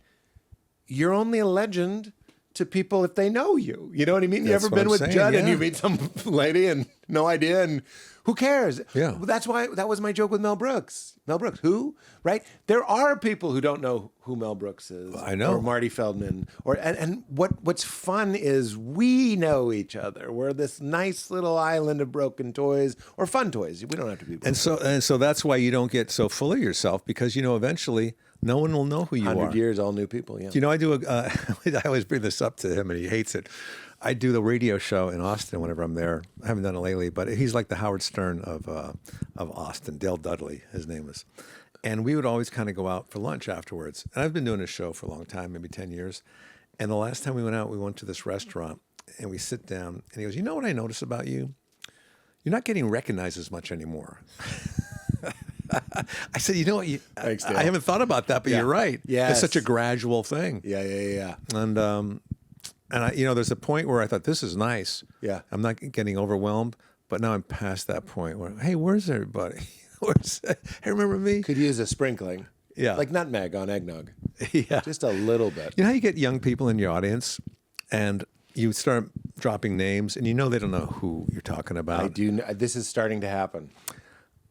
you're only a legend to people if they know you. You know what I mean? You ever been with Judd and you meet some lady and no idea and who cares? Yeah. That's why that was my joke with Mel Brooks. Mel Brooks, who? Right? There are people who don't know who Mel Brooks is. I know. Or Marty Feldman. And what's fun is we know each other. We're this nice little island of broken toys or fun toys. We don't have to be broken. And so that's why you don't get so full of yourself because eventually no one will know who you are. 100 years, all new people, yeah. I do I always bring this up to him and he hates it. I do the radio show in Austin whenever I'm there. I haven't done it lately, but he's like the Howard Stern of Austin. Dale Dudley, his name is. And we would always kind of go out for lunch afterwards. And I've been doing this show for a long time, maybe 10 years. And the last time we went out, we went to this restaurant and we sit down and he goes, you know what I notice about you? You're not getting recognized as much anymore. I said, you know what? Thanks, Dale. I haven't thought about that, but you're right. Yes. It's such a gradual thing. Yeah. And I, there's a point where I thought, this is nice. Yeah. I'm not getting overwhelmed, but now I'm past that point where, hey, where's everybody? Hey, remember me? Could use a sprinkling. Yeah. Like nutmeg on eggnog. Yeah. Just a little bit. You know how you get young people in your audience and you start dropping names and they don't know who you're talking about? I do. This is starting to happen.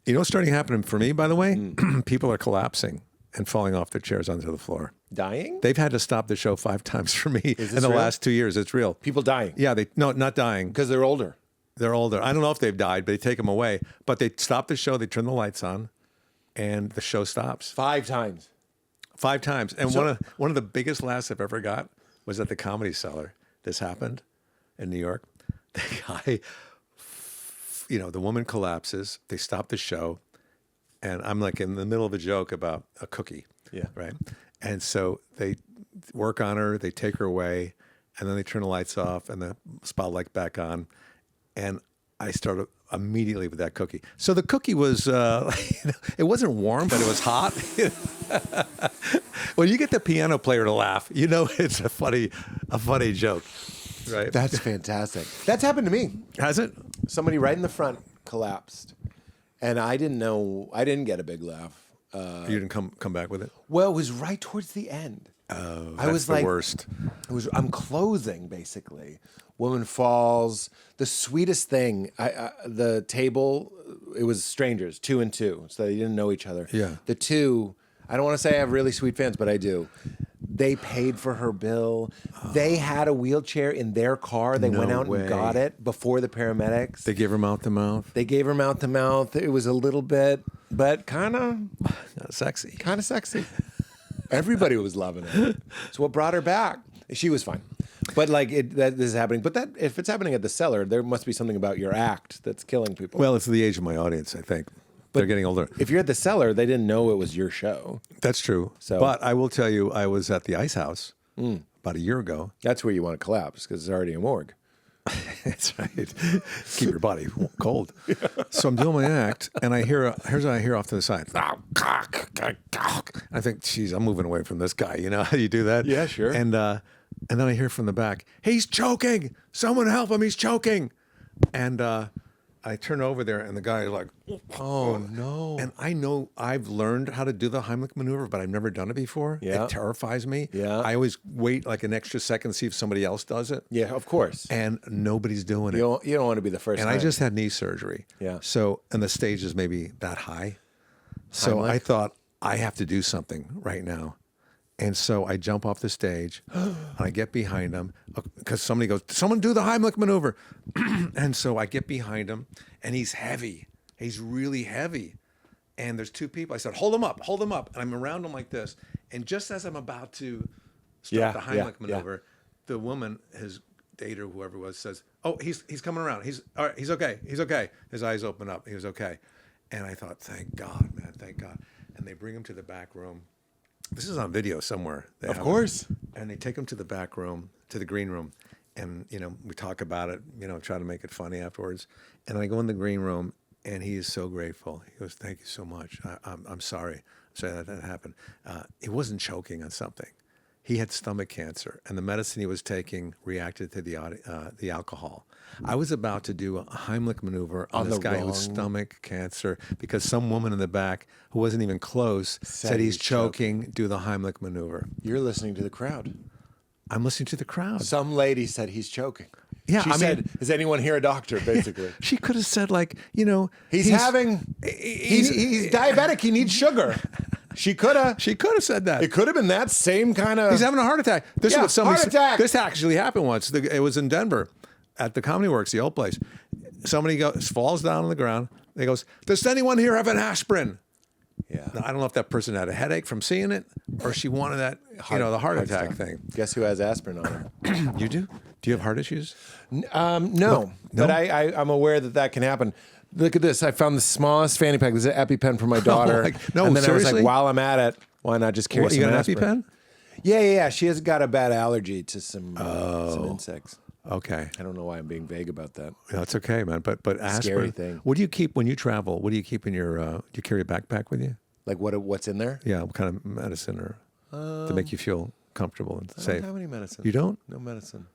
You know what's starting to happen for me, by the way? People are collapsing and falling off their chairs onto the floor. Dying? They've had to stop the show 5 times for me in the real? last 2 years. It's real. People dying? Yeah, not dying. Because they're older. They're older. I don't know if they've died, but they take them away. But they stop the show, they turn the lights on, and the show stops. 5 times. 5 times. And one of the biggest laughs I've ever got was at the Comedy Cellar. This happened in New York. The guy, the woman collapses. They stop the show. And I'm like in the middle of a joke about a cookie. Yeah. Right. And so they work on her, they take her away, and then they turn the lights off and the spotlight back on. And I started immediately with that cookie. So the cookie was, it wasn't warm, but it was hot. When you get the piano player to laugh, it's a funny joke. Right. That's fantastic. That's happened to me. Has it? Somebody right in the front collapsed. And I didn't get a big laugh. You didn't come back with it? Well, it was right towards the end. I was the like, worst. I'm closing basically. Woman falls. The sweetest thing. The table. It was strangers, 2 and 2, so they didn't know each other. Yeah. The 2. I don't want to say I have really sweet fans, but I do. They paid for her bill. They had a wheelchair in their car. They went out and got it before the paramedics. They gave her mouth to mouth. They gave her mouth to mouth. It was a little bit, but kind of Sexy. kind of sexy. Everybody was loving it. It's what brought her back. She was fine. But like this is happening. But that if it's happening at the Cellar, there must be something about your act that's killing people. Well, it's the age of my audience, I think. They're getting older. If you're at the Cellar, they didn't know it was your show. That's true. But I will tell you, I was at the Ice House about a year ago. That's where you want to collapse because it's already a morgue. That's right. Keep your body cold. So I'm doing my act, and here's what I hear off to the side. I think, geez, I'm moving away from this guy. You know how you do that? Yeah, sure. And then I hear from the back, he's choking. Someone help him. He's choking. And I turn over there, and the guy is like, oh, no. And I know I've learned how to do the Heimlich maneuver, but I've never done it before. Yeah. It terrifies me. Yeah. I always wait like an extra second to see if somebody else does it. Yeah, of course. And nobody's doing it. You don't want to be the first And time. I just had knee surgery. Yeah. So, and the stage is maybe that high. So Heimlich? I thought, I have to do something right now. And so I jump off the stage and I get behind him because somebody goes, someone do the Heimlich maneuver. And so I get behind him and he's heavy. He's really heavy. And there's 2 people. I said, hold him up. And I'm around him like this. And just as I'm about to start the Heimlich maneuver, the woman, his date or whoever it was, says, oh, he's coming around. He's all right. He's okay. His eyes open up. He was okay. And I thought, thank God, man, thank God. And they bring him to the back room. This is on video somewhere. Of course. And they take him to the back room, to the green room. And, we talk about it, try to make it funny afterwards. And I go in the green room, and he is so grateful. He goes, thank you so much. I'm sorry. I'm sorry that happened. He wasn't choking on something. He had stomach cancer, and the medicine he was taking reacted to the alcohol. I was about to do a Heimlich maneuver on this guy with stomach cancer because some woman in the back who wasn't even close said he's choking. Do the Heimlich maneuver. You're listening to the crowd. I'm listening to the crowd. Some lady said he's choking. Yeah, she said, "Is anyone here a doctor?" Basically, she could have said like, he's diabetic. He needs sugar. She could have said that. It could have been that same kind of. He's having a heart attack. This is what somebody heart attack. This actually happened once. It was in Denver, at the Comedy Works, the old place. Somebody falls down on the ground. They goes, "Does anyone here have an aspirin?" Yeah. Now, I don't know if that person had a headache from seeing it, or she wanted that, the heart attack thing. Guess who has aspirin on her? You do? Do you have heart issues? No. But I'm aware that can happen. Look at this. I found the smallest fanny pack. This is an EpiPen for my daughter. And then I was seriously? like, while I'm at it, why not just carry some You got an aspirin? EpiPen? Yeah. She has got a bad allergy to some insects. Okay. I don't know why I'm being vague about that. That's okay, man. But aspirin. Scary thing. What do you keep when you travel? What do you keep in your? Do you carry a backpack with you? Like what's in there? Yeah. What kind of medicine to make you feel comfortable and safe? I don't have any medicine. You don't? No medicine.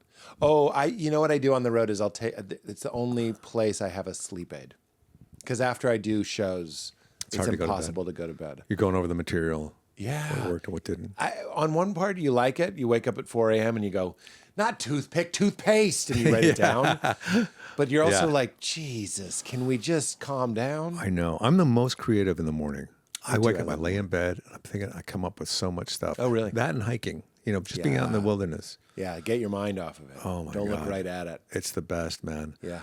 Oh, you know what I do on the road is it's the only place I have a sleep aid. Because after I do shows, it's impossible to go to bed. You're going over the material. Yeah. What worked and what didn't. On one part, you like it. You wake up at 4 a.m. and you go, not toothpick, toothpaste, and you write it down. But you're also like, Jesus, can we just calm down? I know. I'm the most creative in the morning. I wake up, I lay in bed, and I'm thinking I come up with so much stuff. Oh, really? That and hiking, just being out in the wilderness. Yeah, get your mind off of it. Oh, my God. Don't look right at it. It's the best, man. Yeah.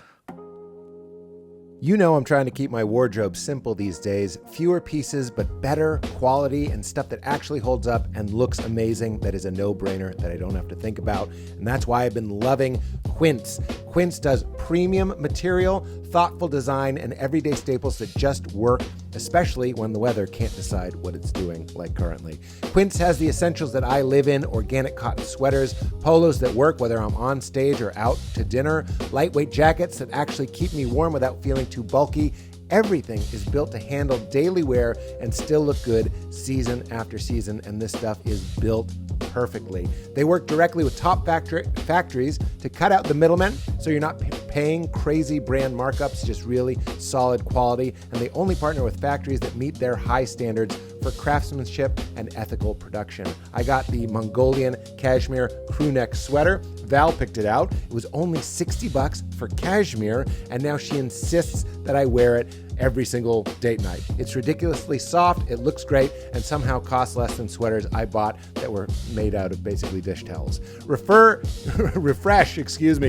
You know I'm trying to keep my wardrobe simple these days. Fewer pieces, but better quality and stuff that actually holds up and looks amazing. That is a no-brainer that I don't have to think about. And that's why I've been loving Quince. Quince does premium material, thoughtful design, and everyday staples that just work, especially when the weather can't decide what it's doing, like currently. Quince has the essentials that I live in: organic cotton sweaters, polos that work whether I'm on stage or out to dinner, lightweight jackets that actually keep me warm without feeling too bulky. Everything is built to handle daily wear and still look good season after season, and this stuff is built perfectly. They work directly with top factories to cut out the middlemen, so you're not paying crazy brand markups, just really solid quality. And they only partner with factories that meet their high standards for craftsmanship and ethical production. I got the Mongolian cashmere crew neck sweater. Val picked it out. It was only $60 for cashmere, and now she insists that I wear it every single date night. It's ridiculously soft, it looks great, and somehow costs less than sweaters I bought that were made out of basically dish towels. Refresh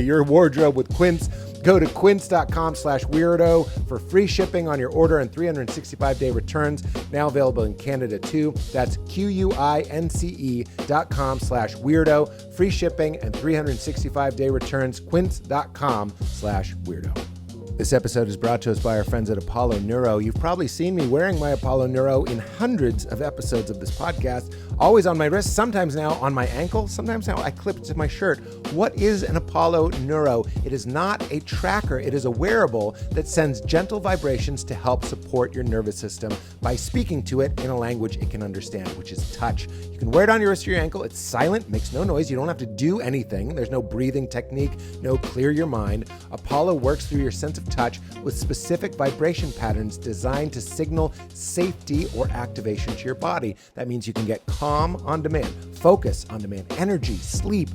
your wardrobe with Quince. Go to quince.com/weirdo for free shipping on your order and 365-day returns. Now available in Canada too. That's QUINCE.com/weirdo. Free shipping and 365-day returns. Quince.com/weirdo. This episode is brought to us by our friends at Apollo Neuro. You've probably seen me wearing my Apollo Neuro in hundreds of episodes of this podcast, always on my wrist, sometimes now on my ankle, sometimes now I clip it to my shirt. What is an Apollo Neuro? It is not a tracker. It is a wearable that sends gentle vibrations to help support your nervous system by speaking to it in a language it can understand, which is touch. You can wear it on your wrist or your ankle. It's silent, makes no noise. You don't have to do anything. There's no breathing technique, no clear your mind. Apollo works through your sense of touch with specific vibration patterns designed to signal safety or activation to your body. That means you can get calm on demand, focus on demand, energy, sleep,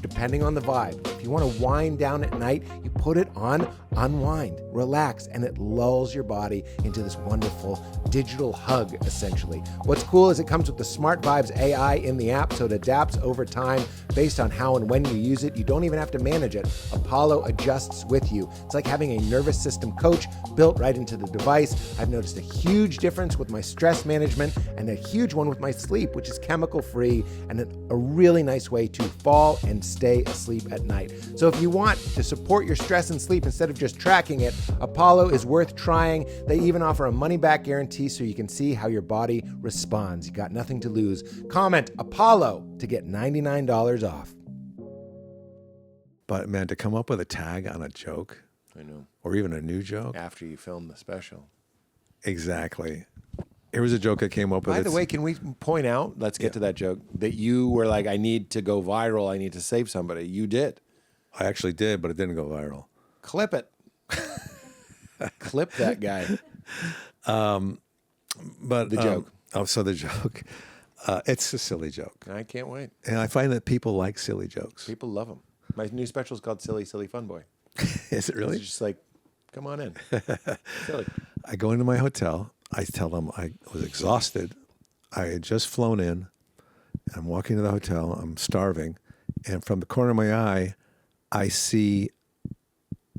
depending on the vibe. If you want to wind down at night, you put it on, unwind, relax, and it lulls your body into this wonderful digital hug, essentially. What's cool is it comes with the Smart Vibes AI in the app, so it adapts over time based on how and when you use it. You don't even have to manage it. Apollo adjusts with you. It's like having a nervous system coach built right into the device. I've noticed a huge difference with my stress management and a huge one with my sleep, which is chemical-free and a really nice way to fall and stay asleep at night. So if you want to support your stress and sleep instead of just tracking it, Apollo is worth trying. They even offer a money-back guarantee so you can see how your body responds. You got nothing to lose. Comment Apollo to get $99 off. But man, to come up with a tag on a joke, I know. Or even a new joke. After you film the special. Exactly. Here was a joke I came up with. By the way, can we point out, let's get to that joke, that you were like, I need to go viral. I need to save somebody. You did. I actually did, but it didn't go viral. Clip it. Clip that guy. But the joke. So the joke. It's a silly joke. I can't wait. And I find that people like silly jokes. People love them. My new special is called Silly, Silly Fun Boy. Is it really? It's just like, come on in. Silly. I go into my hotel. I tell them I was exhausted. I had just flown in. I'm walking to the hotel. I'm starving. And from the corner of my eye, I see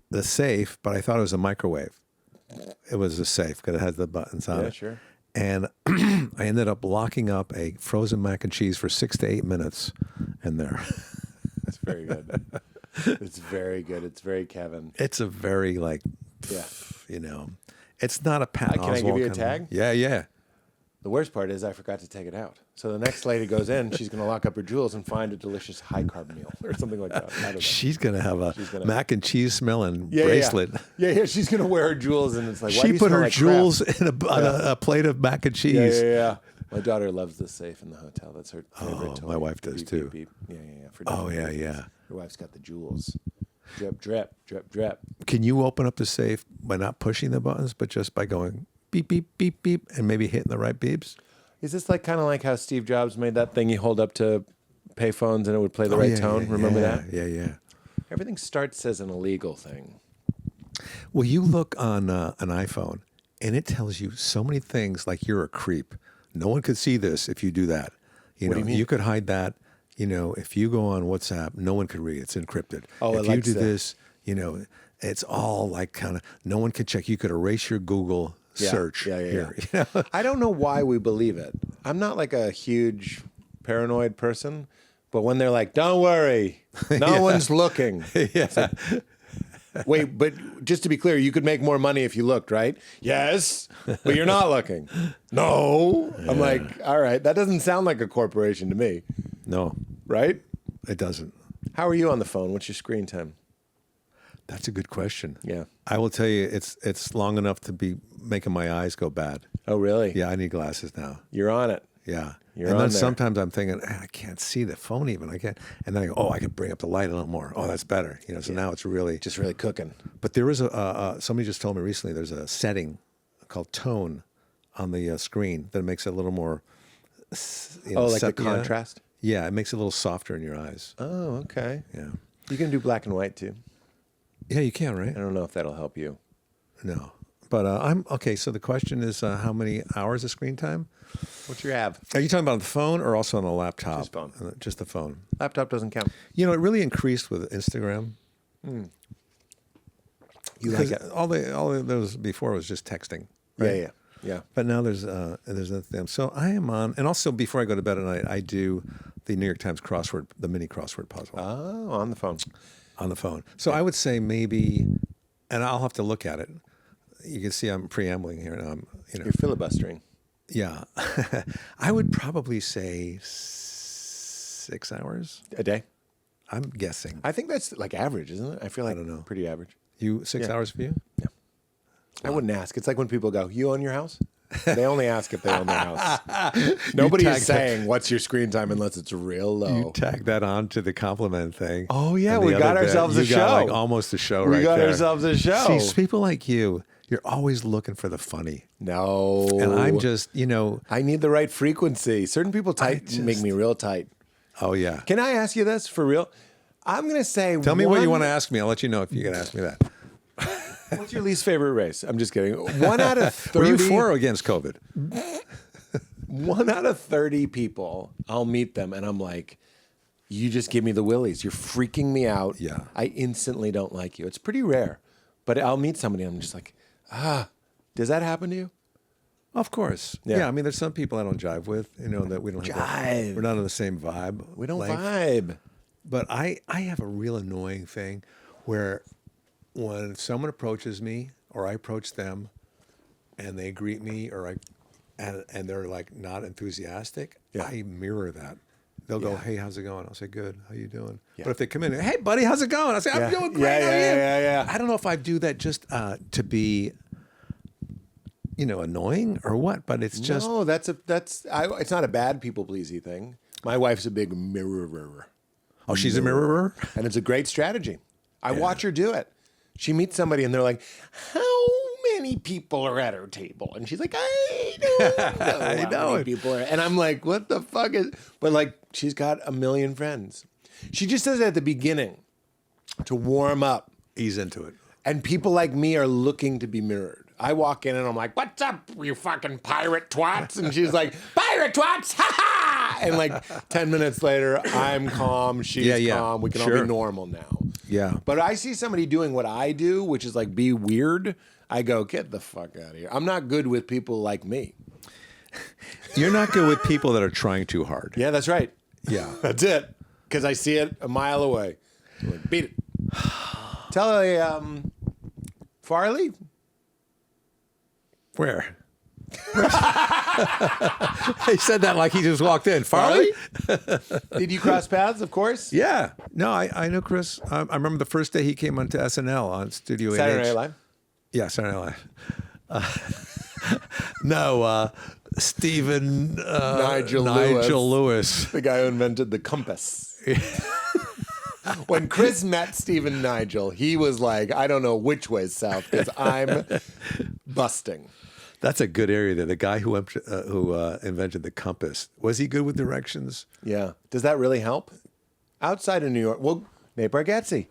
the safe, but I thought it was a microwave. It was a safe because it has the buttons on it. Yeah, sure. And I ended up locking up a frozen mac and cheese for 6 to 8 minutes in there. That's very good. It's very good. It's very Kevin. It's a very it's not a Pat Can I give you a tag? Yeah. The worst part is I forgot to take it out. So the next lady goes in, she's going to lock up her jewels and find a delicious high-carb meal or something like that. I don't know. She's going to have a mac and cheese smelling Yeah, bracelet. Yeah, she's going to wear her jewels, and it's like, why do She you put smell her like jewels crap? on a plate of mac and cheese. Yeah. My daughter loves the safe in the hotel. That's her favorite toy. My wife does Beep, too. beep, beep. Yeah. For Oh, different yeah. reasons. Your wife's got the jewels. Drip, drip, drip, drip. Can you open up the safe by not pushing the buttons, but just by going beep, beep, beep, beep, and maybe hitting the right beeps? Is this like kind of like how Steve Jobs made that thing you hold up to pay phones and it would play the right tone? Remember that? Yeah. Everything starts as an illegal thing. Well, you look on an iPhone, and it tells you so many things like you're a creep. No one could see this if you do that. What do you mean? You could hide that. If you go on WhatsApp, no one could read it. It's encrypted. Oh, if you do this, it's all like kind of, no one could check. You could erase your Google search here. I don't know why we believe it. I'm not like a huge paranoid person, but when they're like, don't worry, no one's looking. Yeah. Wait, but just to be clear, you could make more money if you looked, right? Yes, but you're not looking. No. Yeah. I'm like, all right, that doesn't sound like a corporation to me. No. Right? It doesn't. How are you on the phone? What's your screen time? That's a good question. Yeah. I will tell you, it's long enough to be making my eyes go bad. Oh, really? Yeah, I need glasses now. You're on it. Yeah. You're and on then there. sometimes I'm thinking, I can't see the phone even. I can't. And then I go, oh, I can bring up the light a little more. Oh, that's better. So now it's really Just really cooking. But there is somebody just told me recently, there's a setting called tone on the screen that makes it a little more, Like the contrast? Yeah, it makes it a little softer in your eyes. Oh, okay. Yeah. You can do black and white too. Yeah, you can, right? I don't know if that'll help you. No. But okay, so the question is how many hours of screen time? What's your av? Are you talking about on the phone or also on the laptop? Just phone. Just the phone. Laptop doesn't count. It really increased with Instagram. You like it? All those before was just texting. Right? Yeah. But now there's nothing. So I am on, and also before I go to bed at night, I do the New York Times the mini crossword puzzle. Oh, on the phone. On the phone. So I would say maybe, and I'll have to look at it. You can see I'm preambling here now. You're filibustering. Yeah. I would probably say 6 hours A day? I'm guessing. I think that's like average, isn't it? I feel like don't know. pretty average. 6 hours for you? Yeah. I wouldn't ask. It's like when people go, you own your house? They only ask if they own their house. Nobody is saying, what's your screen time unless it's real low. You tag that on to the compliment thing. Oh, yeah. And We the got other bit, ourselves a you got show. like almost a show right We got there. ourselves a show. See, people like you, you're always looking for the funny. No. And I'm just, I need the right frequency. Certain people make me real tight. oh, yeah. Can I ask you this for real? I'm going to say Tell me what you want to ask me. I'll let you know if you can ask me that. What's your least favorite race? I'm just kidding. 1 out of 30. Were you for or against COVID? 1 out of 30 people, I'll meet them and I'm like, you just give me the willies. You're freaking me out. Yeah. I instantly don't like you. It's pretty rare. But I'll meet somebody and I'm just like, does that happen to you? Of course. Yeah. I mean, there's some people I don't jive with, that we don't have. We're not on the same vibe. We don't length. vibe. But I have a real annoying thing where when someone approaches me or I approach them and they greet me and they're like not enthusiastic, I mirror that. They'll go, hey, how's it going? I'll say, good. How you doing? Yeah. But if they come in, hey, buddy, how's it going? I'll say, I'm doing great. How are you? Yeah. I don't know if I do that just to be, annoying or what, but it's just. No, it's not a bad people pleasy thing. My wife's a big mirrorer. Oh, she's a mirrorer? And it's a great strategy. I watch her do it. She meets somebody and they're like, how many people are at her table? And she's like, I don't know I how know many it. people are. And I'm like, what the fuck is... But like, she's got a million friends. She just says it at the beginning to warm up. Ease into it. And people like me are looking to be mirrored. I walk in and I'm like, what's up, you fucking pirate twats? And she's like, pirate twats, ha ha! And like 10 minutes later, I'm calm, she's calm. We can all be normal now. Yeah. But I see somebody doing what I do, which is like be weird. I go, get the fuck out of here. I'm not good with people like me. You're not good with people that are trying too hard. Yeah, that's right. Yeah. That's it. Because I see it a mile away. I'm like, beat it. Tell Farley. Where? He said that like he just walked in. Farley? Did you cross paths, of course? Yeah. No, I know Chris. I remember the first day he came onto SNL on Studio 8H. Saturday Night Live? Yeah, Saturday Night Live. Stephen Nigel Lewis. The guy who invented the compass. When Chris met Stephen Nigel, he was like, I don't know which way's south because I'm busting. That's a good area there. The guy who invented the compass, was he good with directions? Yeah. Does that really help? Outside of New York, well, Nate Bargatze.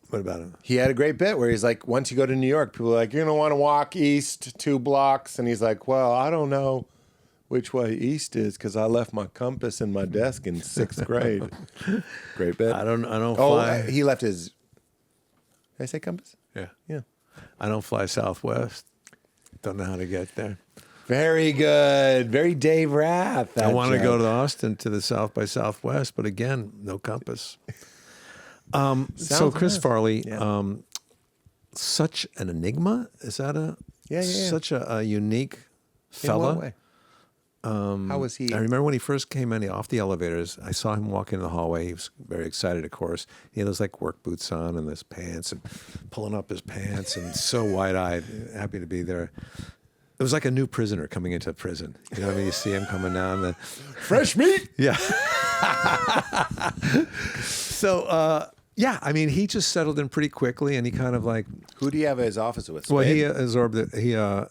What about him? He had a great bit where he's like, once you go to New York, people are like, you're going to want to walk east 2 blocks. And he's like, well, I don't know which way east is because I left my compass in my desk in 6th grade. Great bit. I don't Oh, fly. he left his, did I say compass? Yeah. Yeah. I don't fly Southwest. Don't know how to get there. Very good. Very Dave Rath. I want to go to Austin to the South by Southwest, but again, no compass. So Chris nice. Farley, Yeah. such an enigma. Is that such a unique In fella? what way? How was he? I remember when he first came in off the elevators, I saw him walk in the hallway. He was very excited, of course. He had those like work boots on and his pants and pulling up his pants and so wide-eyed, happy to be there. It was like a new prisoner coming into prison. You know what I mean? You see him coming down. And, Fresh meat. yeah. So, yeah, I mean, he just settled in pretty quickly, and he kind of like. Who do you have his office with? Well, Spade? he absorbed it.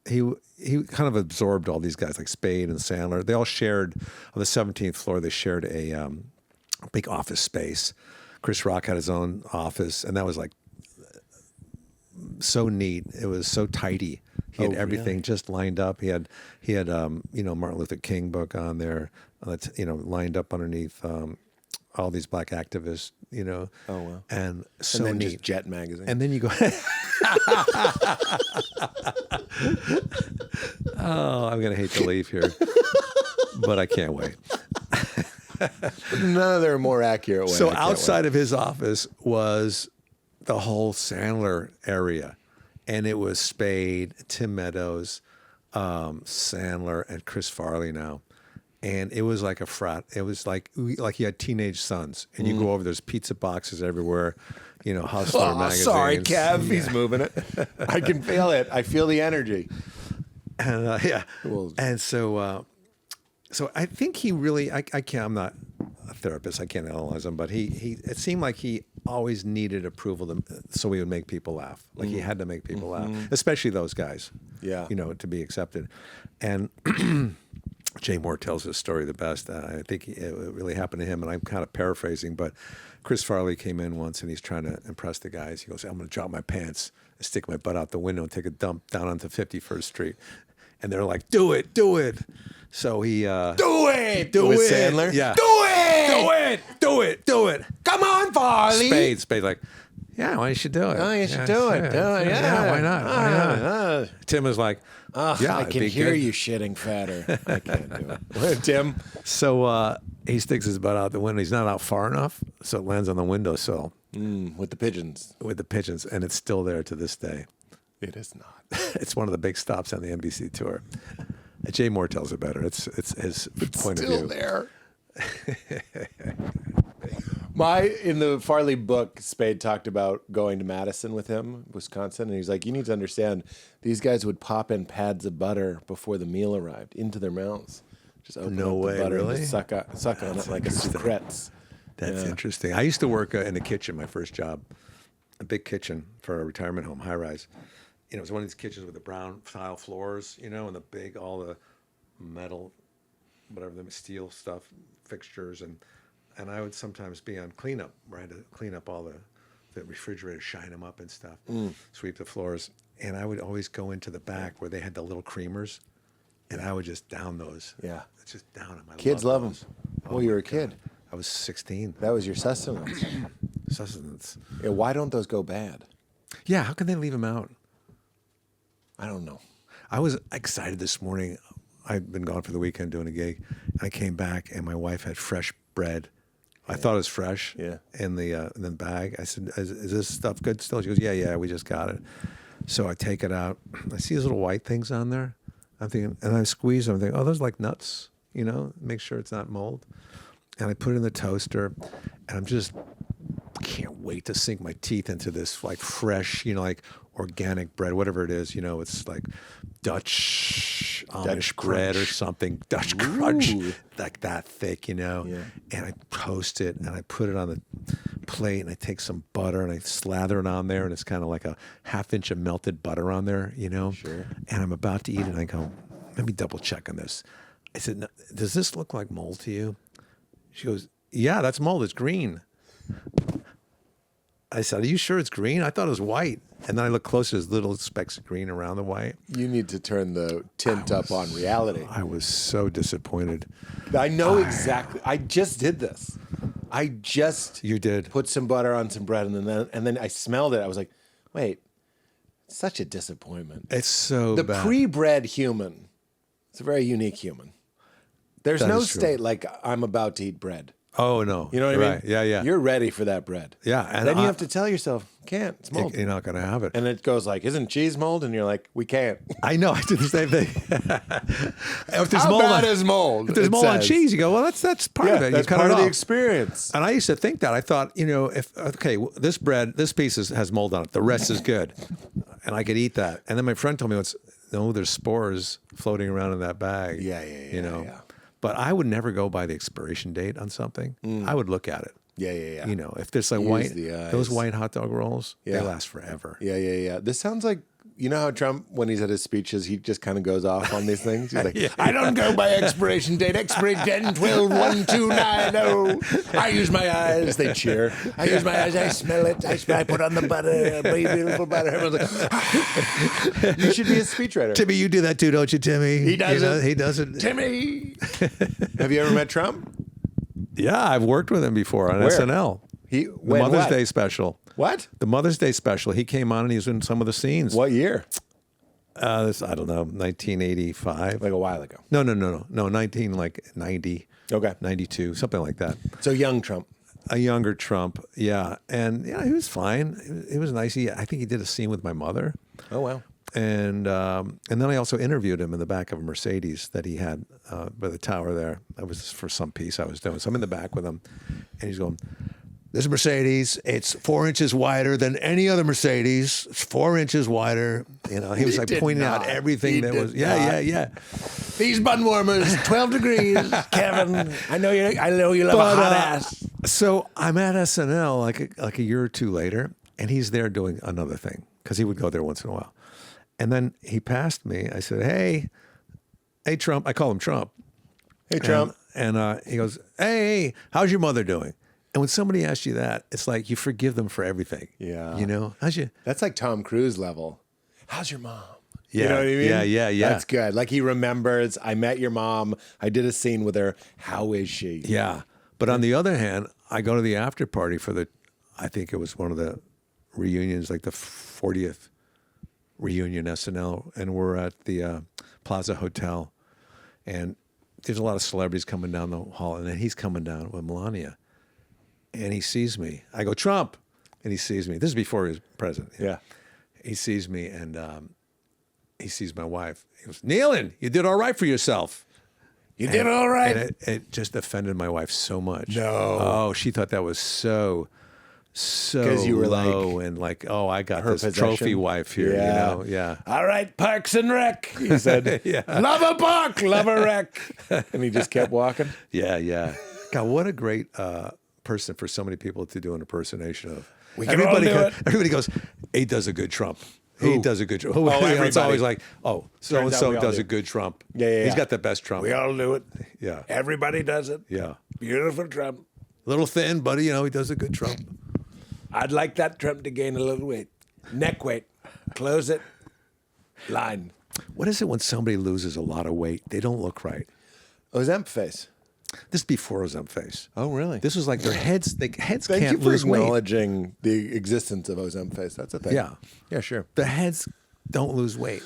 He kind of absorbed all these guys like Spade and Sandler. They all shared on the 17th floor. They shared a big office space. Chris Rock had his own office, and that was like so neat. It was so tidy. He had everything just lined up. He had Martin Luther King book on there, lined up underneath all these black activists. Oh wow! And so and then neat. just Jet magazine. And then you go. Oh, I'm gonna hate to leave here, but I can't wait. None of their more accurate way. So outside of his office was the whole Sandler area, and it was Spade, Tim Meadows, Sandler, and Chris Farley now. And it was like a frat. It was like you had teenage sons, and you go over. There's pizza boxes everywhere, Hustler magazines. Sorry, Kev, he's moving it. I can feel it. I feel the energy. And yeah, Well, and so I think he really. I can't. I'm not a therapist. I can't analyze him, but he. It seemed like he always needed approval, so he would make people laugh. Like he had to make people laugh, especially those guys. Yeah, to be accepted, and. Jay Moore tells this story the best. I think it really happened to him, and I'm kind of paraphrasing, but Chris Farley came in once, and he's trying to impress the guys. He goes, I'm going to drop my pants, stick my butt out the window, and take a dump down onto 51st Street. And they're like, do it. So he... do it! With Sandler? Yeah. Do it! Come on, Farley! Spade, like, yeah, why you should do it? Oh, you should do it. Yeah, why not? Tim was like, yeah, I can hear you shitting fatter. I can't do it. Tim. So he sticks his butt out the window. He's not out far enough, so it lands on the windowsill. With the pigeons. And it's still there to this day. It is not. It's one of the big stops on the NBC tour. Jay Moore tells it better. It's his point of view. Still there. In the Farley book, Spade talked about going to Madison with him, Wisconsin, and he's like, you need to understand, these guys would pop in pads of butter before the meal arrived into their mouths. Just open up the butter and just suck on it like a sucrets. That's interesting. I used to work in the kitchen, my first job, a big kitchen for a retirement home, high rise. It was one of these kitchens with the brown tile floors, and all the metal, whatever the steel stuff, fixtures, and I would sometimes be on cleanup, where I had to clean up all the refrigerators, shine them up and stuff, sweep the floors. And I would always go into the back where they had the little creamers, and I would just down those. Yeah. Just down them. Kids love them. Well, you were a kid. I was 16. That was your sustenance. Yeah, why don't those go bad? Yeah, how can they leave them out? I don't know. I was excited this morning. I'd been gone for the weekend doing a gig. I came back, and my wife had fresh bread. I thought it was fresh in the bag. I said, is this stuff good still? She goes, yeah, we just got it. So I take it out. I see these little white things on there. I'm thinking, and I squeeze them. I'm thinking, those like nuts, make sure it's not mold. And I put it in the toaster, and I'm just can't wait to sink my teeth into this like fresh, like organic bread, whatever it is. It's like Dutch Amish bread or something, Dutch Crotch, like that thick, Yeah. And I toast it, and I put it on the plate, and I take some butter, and I slather it on there, and it's kind of like a half-inch of melted butter on there, Sure. And I'm about to eat it, and I go, let me double check on this. I said, no, does this look like mold to you? She goes, yeah, that's mold. It's green. I said, are you sure it's green? I thought it was white. And then I looked closer, there's little specks of green around the white. You need to turn the tint up on reality. I was so disappointed. I know exactly. I just did this. You did. Put some butter on some bread, and then I smelled it. I was like, wait, such a disappointment. It's so the bad. pre-bred human. It's a very unique human. There's That no is true. state like I'm about to eat bread. Oh, no. You know what I mean? Right. Yeah. You're ready for that bread. Yeah. And then you have to tell yourself, can't. It's mold. You're not going to have it. And it goes like, isn't cheese mold? And you're like, we can't. I know. I do the same thing. If there's How mold bad on, is mold? If there's it mold on says. cheese, you go, well, that's part of it. That's you cut part it of the off. experience. And I used to think that. I thought, if this piece has mold on it. The rest is good. And I could eat that. And then my friend told me, know there's spores floating around in that bag. Yeah. But I would never go by the expiration date on something. I would look at it. Yeah. You know, if there's like those white hot dog rolls, they last forever. Yeah. This sounds like, you know how Trump, when he's at his speeches, he just kind of goes off on these things? He's like, I don't go by expiration date. Expiry 10, 12, 1, 2, 9, oh. I use my eyes. They cheer. I use my eyes. I smell it. I put on the butter. Beautiful butter. Everyone's like, you should be a speechwriter. Timmy, you do that too, don't you, Timmy? He does it. He does it. Timmy. Have you ever met Trump? Yeah, I've worked with him before on SNL. The Mother's Day special. What? The Mother's Day special. He came on and he was in some of the scenes. What year? I don't know, 1985. Like a while ago. No, 90. Okay. 92, something like that. So young Trump. A younger Trump, yeah. And yeah, he was fine. It was nice. I think he did a scene with my mother. Oh, wow. And then I also interviewed him in the back of a Mercedes that he had by the tower there. That was for some piece I was doing. So I'm in the back with him, and he's going, "This Mercedes, it's 4 inches wider than any other Mercedes. It's 4 inches wider." You know, he was like pointing out everything that was. Yeah. These bun warmers, 12 degrees, Kevin. I know you love a hot ass. So I'm at SNL like a year or two later, and he's there doing another thing because he would go there once in a while. And then he passed me. I said, hey, Trump. I call him Trump. Hey, Trump. And he goes, hey, how's your mother doing? And when somebody asks you that, it's like you forgive them for everything. Yeah. You know? That's like Tom Cruise level. How's your mom? Yeah. You know what I mean? Yeah. That's good. Like he remembers, I met your mom. I did a scene with her. How is she? Yeah. But on the other hand, I go to the after party for I think it was one of the reunions, like the 40th reunion SNL, and we're at the Plaza Hotel, and there's a lot of celebrities coming down the hall, and then he's coming down with Melania, and he sees me. I go, Trump, and he sees me. This is before he was president. Yeah. He sees me, and he sees my wife. He goes, Nealon, you did all right for yourself. You did all right. And it just offended my wife so much. No. Oh, she thought that was so you were low and like, oh, I got this possession. trophy wife here, Yeah. you know? Yeah. All right, Parks and Rec, he said. Yeah. Love a park, love a wreck. And he just kept walking. Yeah. God, what a great person for so many people to do an impersonation of. We can all do it. Everybody goes, he does a good Trump. He does a good Trump. Oh, everybody. It's always like, oh, Turns out so-and-so we all does do. a good Trump. Yeah. He's got the best Trump. We all do it. Yeah. Everybody does it. Yeah. Beautiful Trump. Little thin, but he does a good Trump. I'd like that Trump to gain a little weight. Neck weight. Close it. Line. What is it when somebody loses a lot of weight? They don't look right. Ozemp face. This is before Ozemp face. Oh, really? This was like their heads. Heads Thank can't you for lose weight. acknowledging the existence of Ozemp face. That's a thing. Yeah. Yeah, sure. The heads don't lose weight.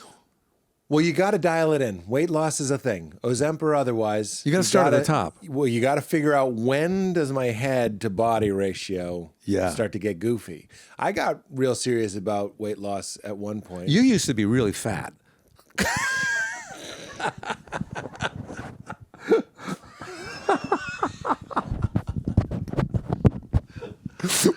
Well, you got to dial it in. Weight loss is a thing. Ozemp or otherwise. You gotta start at the top. Well, you got to figure out when does my head to body ratio start to get goofy. I got real serious about weight loss at one point. You used to be really fat.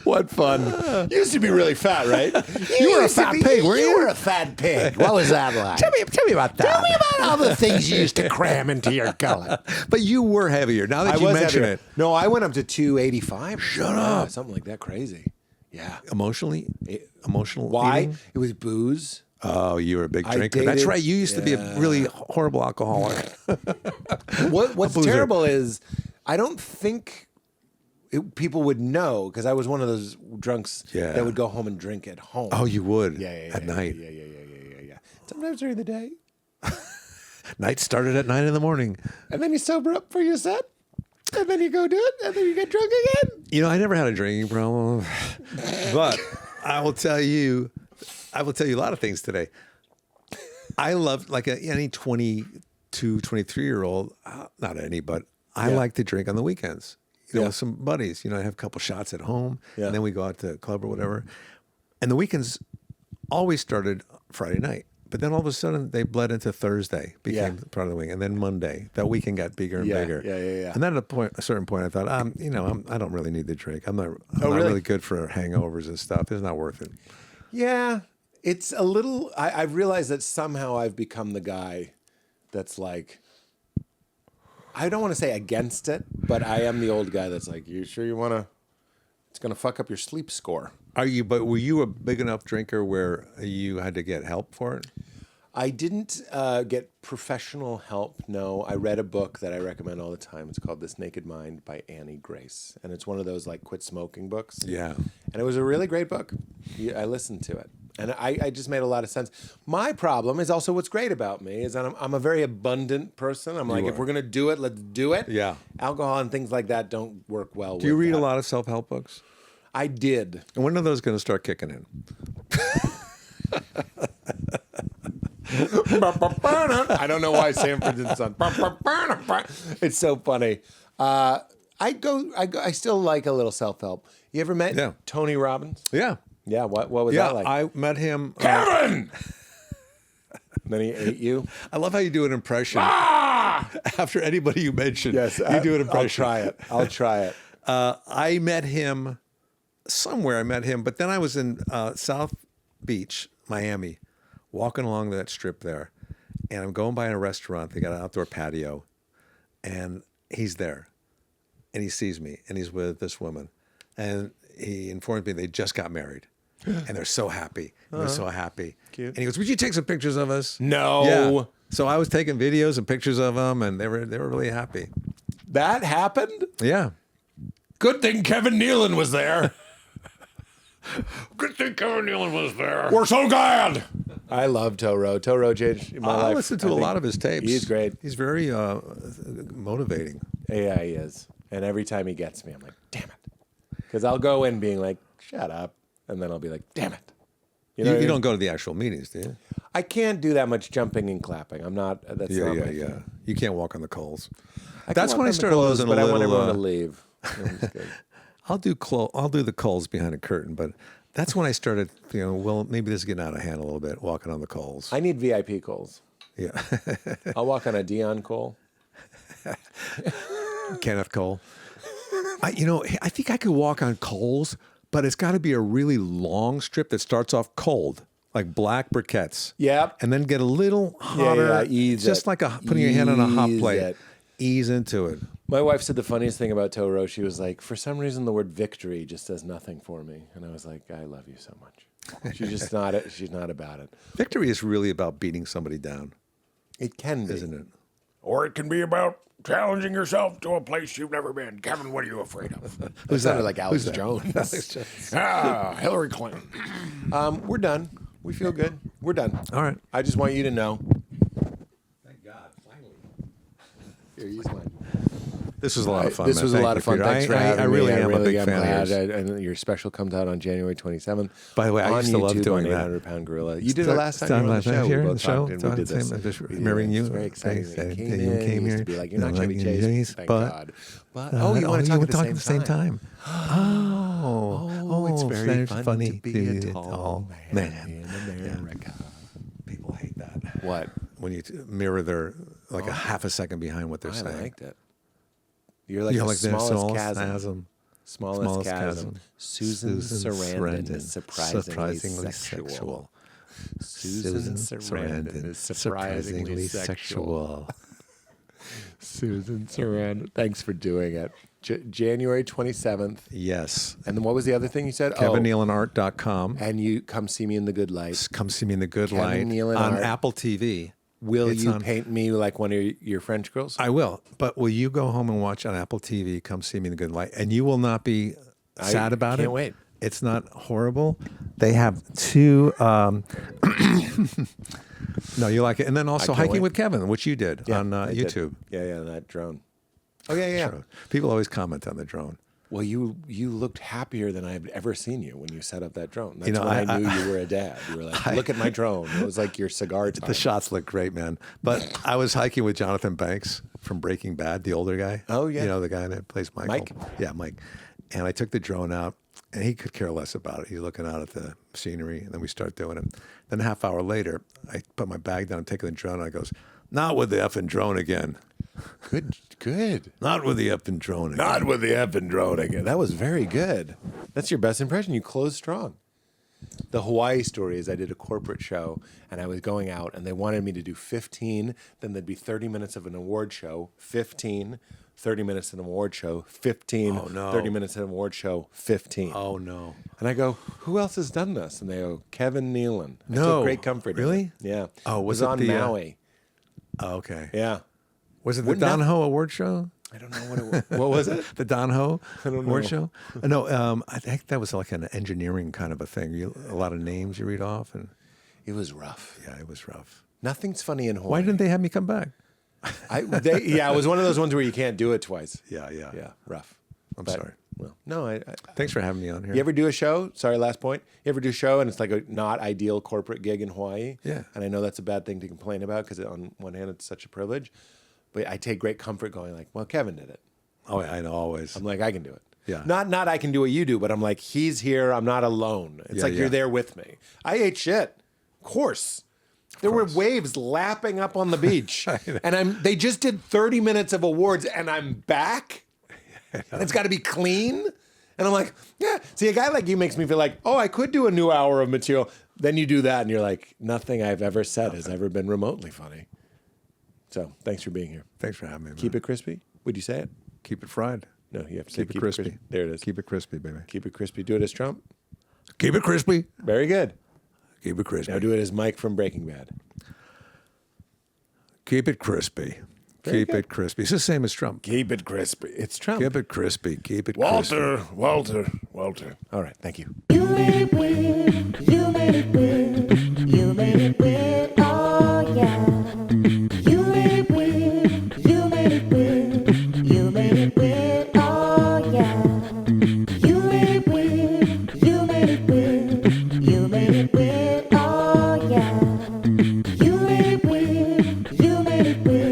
What fun. You used to be really fat, right? You were a fat pig, weren't you? You were a fat pig. What was that like? Tell me about that. Tell me about all the things you used to cram into your gullet. But you were heavier. Now that you mention it. No, I went up to 285. Shut up. Something like that crazy. Yeah. Emotional Why? eating? It was booze. Oh, you were a big I drinker. That's dated- right. You used to be a really horrible alcoholic. What's boozer. terrible is I don't think people would know because I was one of those drunks Yeah. that would go home and drink at home. Oh, you would. Yeah. At night. Yeah. Sometimes during the day. Night started at 9 a.m. And then you sober up for your set. And then you go do it. And then you get drunk again. I never had a drinking problem, but I will tell you a lot of things today. I love any 22, 23-year-old, not any, but I like to drink on the weekends. With some buddies, I have a couple shots at home, and then we go out to the club or whatever. And the weekends always started Friday night, but then all of a sudden they bled into Thursday, became part of the week, and then Monday. That weekend got bigger and bigger. Yeah. And then at a certain point, I thought, I don't really need to drink. I'm not really good for hangovers and stuff. It's not worth it. Yeah. It's a little. I've realized that somehow I've become the guy that's like. I don't want to say against it, but I am the old guy that's like, you sure you want to? It's going to fuck up your sleep score. But were you a big enough drinker where you had to get help for it? I didn't get professional help. No, I read a book that I recommend all the time. It's called This Naked Mind by Annie Grace, and it's one of those like quit smoking books. Yeah, and it was a really great book. I listened to it, and I just made a lot of sense. My problem is also what's great about me is that I'm a very abundant person. I'm like, if we're gonna do it, let's do it. Yeah, alcohol and things like that don't work well. Do you read a lot of self-help books? I did. And when are those going to start kicking in? I don't know why Sanford and Son. It's so funny. I still like a little self-help. You ever met Tony Robbins? Yeah. Yeah. What was that like? I met him. Kevin! Then he ate you? I love how you do an impression. After anybody you mention, yes, you do an impression. I'll try it. I met him somewhere. But then I was in South Beach, Miami, walking along that strip there, and I'm going by a restaurant. They got an outdoor patio, and he's there, and he sees me, and he's with this woman, and he informs me they just got married, and they're so happy. They're so happy. Cute. And he goes, "Would you take some pictures of us?" No. Yeah. So I was taking videos and pictures of them, and they were really happy. That happened? Yeah. Good thing Kevin Nealon was there. Good thing Kevin Nealon was there. We're so glad. I love Toro. Toro changed my life. I listened to a lot of his tapes. He's great. He's very motivating. Yeah, he is. And every time he gets me, I'm like, damn it. Because I'll go in being like, shut up. And then I'll be like, damn it. You don't go to the actual meetings, do you? I can't do that much jumping and clapping. I'm not. That's not my thing. You can't walk on the coals. I That's when I started losing but a little. I want everyone to leave. I'll do the coals behind a curtain, but that's when I started. Well, maybe this is getting out of hand a little bit. Walking on the coals. I need VIP coals. Yeah. I'll walk on a Dion Cole. Kenneth Cole. I think I could walk on coals, but it's got to be a really long strip that starts off cold, like black briquettes. Yep. And then get a little hotter. Ease just it. like putting your hand on a hot plate. It. Ease into it. My wife said the funniest thing about Toro. She was like, for some reason, the word victory just does nothing for me. And I was like, I love you so much. She's not about it. Victory is really about beating somebody down. It can be. Isn't it? Or it can be about challenging yourself to a place you've never been. Kevin, what are you afraid of? Who's sounded that? like Alex Jones. Alex Jones. Hillary Clinton. We're done. We feel good. We're done. All right. I just want you to know. Thank God, finally. Here, use mine. This was a lot of fun. This was a lot of fun. Peter. Thanks for having me. I really am a big fan glad. of yours. And your special comes out on January 27th. By the way, I used to love doing on that. 800-pound gorilla. You did it last time you were on the show. Here We in the both show. talked and we did this. I'm just mirroring you. It's very exciting. Thanks. You You came used here. to be like, you're not Chevy Chase. Thank God. But you want to talk at the same time. Oh, it's very funny to be a tall man in America. People hate that. What? When you mirror their a half a second behind what they're saying. I liked it. You're like the smallest chasm. Smallest chasm. Susan Sarandon is surprisingly sexual. Susan Sarandon is surprisingly sexual. Susan Sarandon. Thanks for doing it. January 27th. Yes. And then what was the other thing you said? KevinNealonArt.com. And you come see me in the good light. Come see me in the good Kevin light Nealon on Art. Apple TV. Will you paint me like one of your French girls? I will. But will you go home and watch on Apple TV, Come See Me in the Good Light? And you will not be sad about it. Can't wait. It's not horrible. They have two... no, you like it. And then also Hiking with Kevin, which you did on YouTube. Yeah, that drone. Oh, yeah. Sure. People always comment on the drone. Well, you looked happier than I've ever seen you when you set up that drone. That's when I knew you were a dad. You were like, look at my drone. It was like your cigar time. The shots look great, man. But I was hiking with Jonathan Banks from Breaking Bad, the older guy. Oh, yeah. You know, the guy that plays Michael. Mike? Yeah, Mike. And I took the drone out, and he could care less about it. He's looking out at the scenery, and then we start doing it. Then a half hour later, I put my bag down, taking the drone, and I goes, not with the effing drone again. Good. Not with the effing drone again. Not with the effing drone again. That was very good. That's your best impression. You closed strong. The Hawaii story is I did a corporate show and I was going out and they wanted me to do 15, then there'd be 30 minutes of an award show, 15, 30 minutes of an award show, 15, Oh, no. 30 minutes of an award show, 15. Oh, no. And I go, who else has done this? And they go, Kevin Nealon. I No. took great comfort in it. Really? Yeah. Oh, was it it on the, Maui. Oh, okay. Yeah. Was it the Wouldn't Don that- Ho Award Show? I don't know what it was. What was it? The Don Ho don't Award know. Show? No, I think that was like an engineering kind of a thing. A lot of names you read off, and It was rough. yeah, it was rough. Nothing's funny in Hawaii. Why didn't they have me come back? It was one of those ones where you can't do it twice. Yeah. Yeah, rough. I'm But, sorry. Well, no, I Thanks for having me on here. you ever do a show? Sorry, last point. You ever do a show and it's like a not ideal corporate gig in Hawaii? Yeah. And I know that's a bad thing to complain about because on one hand it's such a privilege, but I take great comfort going like, well, Kevin did it. Oh, I know, always. I'm like, I can do it. Yeah. Not I can do what you do, but I'm like, he's here. I'm not alone. It's Yeah, like yeah. you're there with me. I ate shit. Of course. There were waves lapping up on the beach. And they just did 30 minutes of awards and I'm back. And it's got to be clean. And I'm like, yeah. See, a guy like you makes me feel like, oh, I could do a new hour of material. Then you do that and you're like, nothing I've ever said has ever been remotely funny. So thanks for being here. Thanks for having me. Man. Keep it crispy. Would you say it? Keep it fried. No, you have to say Keep it crispy. There it is. Keep it crispy, baby. Keep it crispy. Do it as Trump. Keep it crispy. Very good. Keep it crispy. Now do it as Mike from Breaking Bad. Keep it crispy. Very Keep good. it crispy. It's the same as Trump. Keep it crispy. It's Trump. Keep it crispy. Keep it crispy. Walter. All right. Thank you. You made it weird, you made it weird, you made it weird, oh yeah. You made it weird, you made it weird, you made it weird, oh yeah. You made it weird, you made it weird, you made it weird, oh yeah. You made it weird, you made it weird.